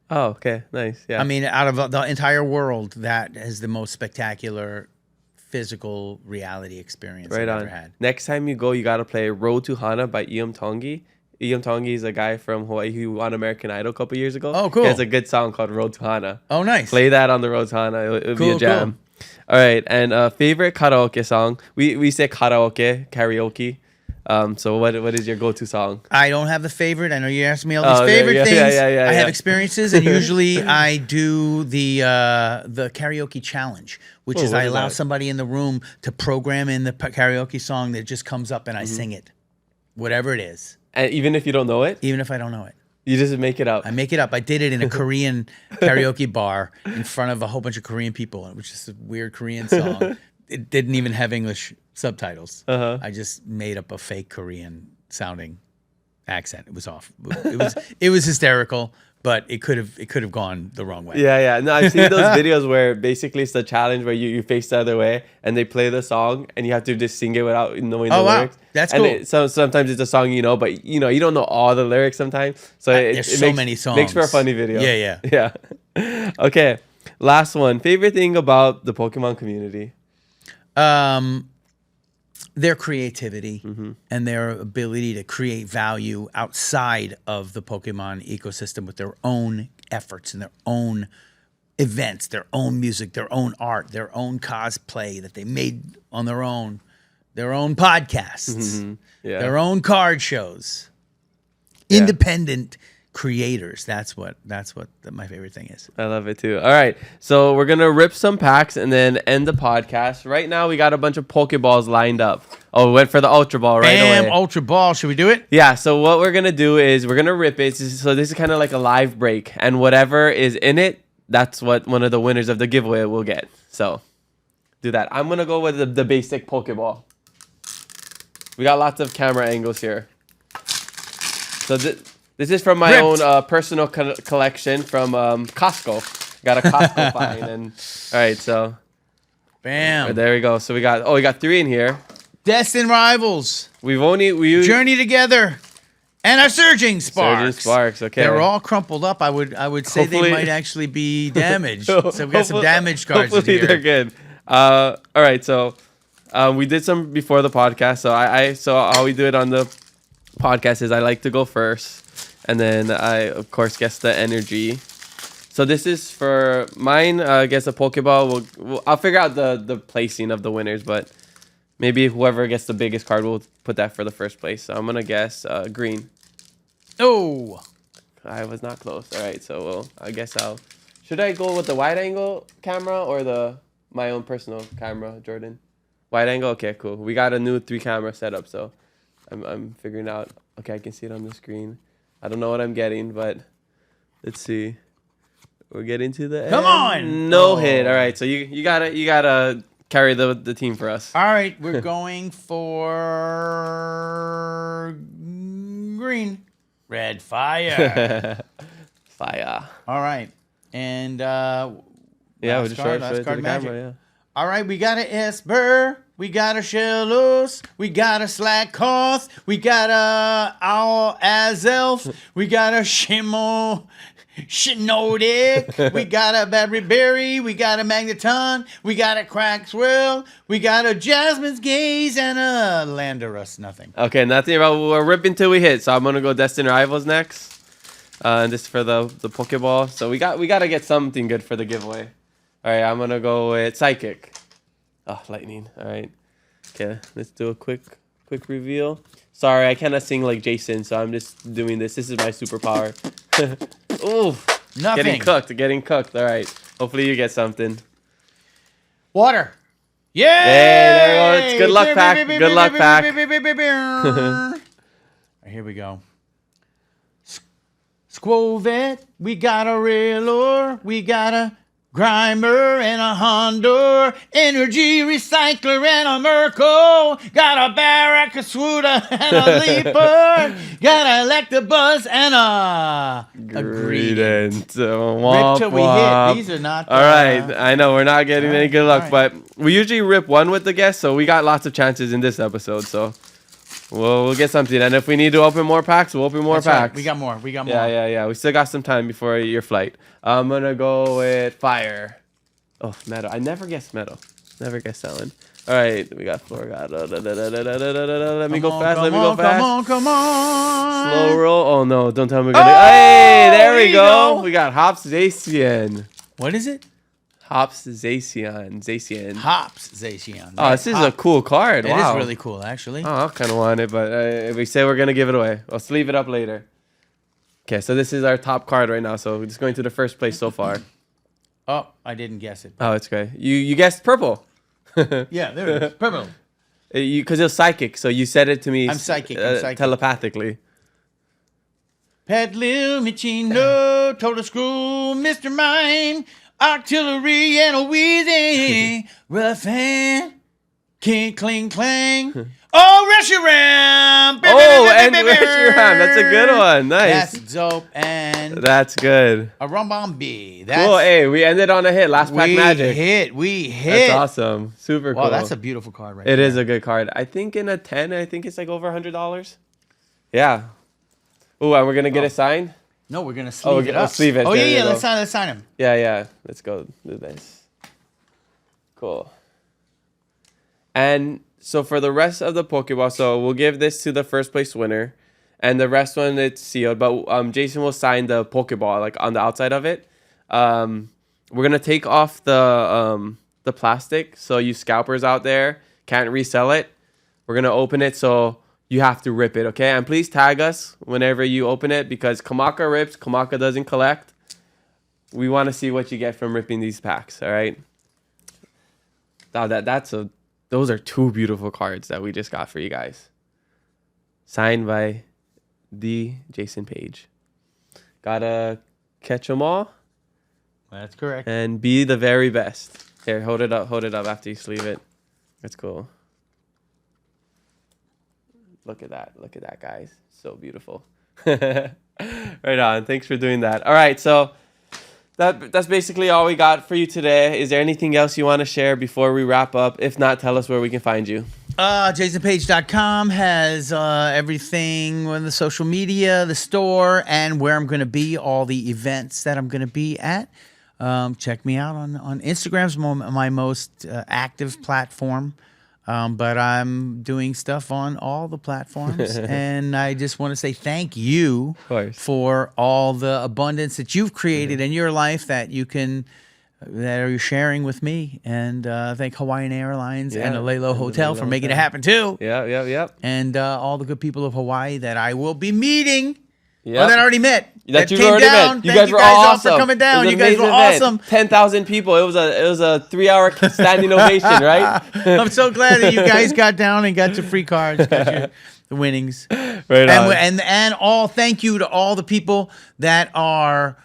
Oh, okay. Nice. Yeah. I mean, out of the entire world, that is the most spectacular physical reality experience I've ever had. Next time you go, you got to play Road to Hana by Iam Tongi. Iam Tongi is a guy from Hawaii who won American Idol a couple years ago. Oh, cool. He has a good song called Road to Hana. Oh, nice. Play that on the Road to Hana. It'll be a jam. Cool. All right. And favorite karaoke song? We say karaoke. So what is your go-to song? I don't have the favorite. I know you asked me all these favorite things. I have experiences, and usually I do the karaoke challenge, which is I allow somebody in the room to program in the karaoke song that just comes up and I sing it, whatever it is. And even if you don't know it? Even if I don't know it. You just make it up. I make it up. I did it in a Korean karaoke bar in front of a whole bunch of Korean people, which is a weird Korean song. It didn't even have English subtitles. I just made up a fake Korean sounding accent. It was off. It was hysterical, but it could have gone the wrong way. Yeah. No, I've seen those videos where basically it's the challenge where you face the other way and they play the song and you have to just sing it without knowing the lyrics. That's cool. Sometimes it's a song but you don't know all the lyrics sometimes. So there's so many songs. Makes for a funny video. Yeah. Okay. Last one. Favorite thing about the Pokemon community? Their creativity and their ability to create value outside of the Pokemon ecosystem with their own efforts and their own events, their own music, their own art, their own cosplay that they made on their own podcasts, their own card shows, independent creators. That's what my favorite thing is. I love it too. All right, so we're gonna rip some packs and then end the podcast. Right now we got a bunch of Pokeballs lined up. Oh, we went for the Ultra Ball right away. Bam, Ultra Ball. Should we do it? Yeah, so what we're gonna do is we're gonna rip it. So this is kind of like a live break, and whatever is in it, that's what one of the winners of the giveaway will get. So do that. I'm gonna go with the basic Pokeball. We got lots of camera angles here. So this is from my own personal collection from Costco. Got a Costco find. And all right, so bam. There we go. So we got 3 in here. Destined rivals. We journey together, and our surging sparks. Surging sparks. Okay. They're all crumpled up. I would say they might actually be damaged. So we got some damaged cards in here. They're good. All right. So we did some before the podcast. So how we do it on the podcast is I like to go first. And then I, of course, guess the energy. So this is for mine. I guess a Pokeball. I'll figure out the placing of the winners, but maybe whoever gets the biggest card will put that for the first place. So I'm gonna guess green. Oh, I was not close. All right, so should I go with the wide angle camera or my own personal camera, Jordan? Wide angle. Okay, cool. We got a new 3 camera setup, so I'm figuring out. Okay, I can see it on the screen. I don't know what I'm getting, but let's see. We're getting to the Come end. on! No hit. All right, so you gotta carry the team for us. All right, we're going for green. Red fire. Fire. All right. And Yeah, we last just card, show it last to card the magic. camera. Yeah. All right, we got a Esper, we got a Shellos, we got a Slack Koth, we got a Owl Azelf, we got a Shinodic, we got a Battery Berry, we got a Magneton, we got a Crackswell, we got a Jasmine's Gaze, and a Landorus Nothing. Okay, nothing about. We're ripping till we hit. So I'm gonna go Destined Rivals next. And this is for the Pokeball. So we gotta get something good for the giveaway. All right, I'm gonna go with Psychic. Oh, Lightning. All right. Okay, let's do a quick reveal. Sorry, I cannot sing like Jason, so I'm just doing this. This is my superpower. Ooh, Nothing. Getting cooked. All right. Hopefully you get something. Water. Yay! Hey, there we go. It's good luck pack. Good luck pack. All right, here we go. Squovet, we got a Railor, we got a Grimer and a Hondo, Energy Recycler and a Merkle, got a Barracuda and a Leaper, got a Electabuzz and a Greedent. Rip till we hit. These are not. All right, I know we're not getting any good luck, all but we usually rip one with the guest, so we got lots of chances in this episode. So we'll get something, and if we need to open more packs, we'll open more That's right. packs. We got more. Yeah. We still got some time before your flight. I'm gonna go with Fire. Oh, Metal. I never guess Metal. Never guess Selling. All right, we got Florida. Let me go fast. Come on. Slow roll. Oh no! Don't tell me we're gonna. Hey, there we go. We got Hops Zacian. What is it? Hops Zacian. Hops Zacian. Oh, this is a cool card. It Wow. is really cool, actually. Oh, I kind of want it, but if we say we're gonna give it away, I'll sleeve it up later. Okay, so this is our top card right now. So we're just going to the first place so far. Oh, I didn't guess it. Oh, it's great. You guessed purple. Yeah, there it is. Purple. Because it was psychic, so you said it to me. I'm psychic, telepathically. Pet Lil Michino, Total Screw, Mr. Mime, Artillery, and a Wheezy, Rough Hand, King Cling Clang. Oh, Reshiram! Oh, and Reshiram. That's a good one. Nice. That's dope. And that's good. a Rumbombi. Cool. Hey, we ended on a hit. Last pack magic. We hit. That's awesome. Super cool. Wow, that's a beautiful card right It there. is a good card. I think in a 10, I think it's like over $100. Yeah. Oh, and we're going to get it signed? No, we're going to sleeve it up. Let's sleeve it. Oh, There you yeah. go. Let's sign him. Yeah. Let's go do this. Cool. And so for the rest of the Pokeball, so we'll give this to the first place winner. And the rest one, it's sealed. But Jason will sign the Pokeball, like on the outside of it. We're going to take off the plastic. So you scalpers out there can't resell it. We're going to open it. So you have to rip it, okay? And please tag us whenever you open it because Kamaka rips, Kamaka doesn't collect. We want to see what you get from ripping these packs, all right? Now those are two beautiful cards that we just got for you guys. Signed by the Jason Paige. Gotta catch them all That's correct. and be the very best. Here, hold it up after you sleeve it. That's cool. Look at that, guys. So beautiful. Right on. Thanks for doing that. All right, so that's basically all we got for you today. Is there anything else you want to share before we wrap up? If not, tell us where we can find you. JasonPage.com has everything on the social media, the store, and where I'm going to be, all the events that I'm going to be at. Check me out on Instagram's my most active platform. But I'm doing stuff on all the platforms. And I just want to say thank you for all the abundance that you've created in your life that you're sharing with me. And thank Hawaiian Airlines and the Lelo Hotel for making it happen too. Yeah. And all the good people of Hawaii that I will be meeting. Yep. Oh, that I already met. That you came already down. met. You Thank guys were all awesome. for coming down. It was You an guys were amazing event. awesome. 10,000 people. It was a 3-hour standing ovation, right? I'm so glad that you guys got down and got your free cards, got the winnings. Right on. And all thank you to all the people that are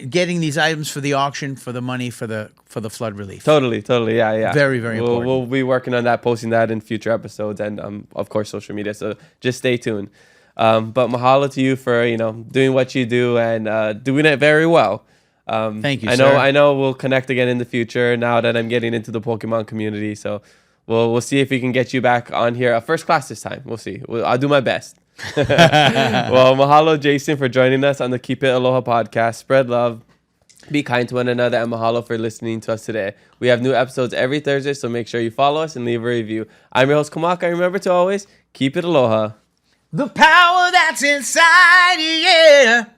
getting these items for the auction for the money for the flood relief. Totally. Yeah. Very, very important. We'll be working on that, posting that in future episodes, and of course social media. So just stay tuned. But mahalo to you for doing what you do and doing it very well. Thank you, I sir. know we'll connect again in the future now that I'm getting into the Pokemon community. So we'll see if we can get you back on here first class this time. We'll see. I'll do my best. Well, mahalo, Jason, for joining us on the Keep It Aloha podcast. Spread love. Be kind to one another, and mahalo for listening to us today. We have new episodes every Thursday, so make sure you follow us and leave a review. I'm your host, Kamaka, and remember to always keep it aloha. The power that's inside you, yeah.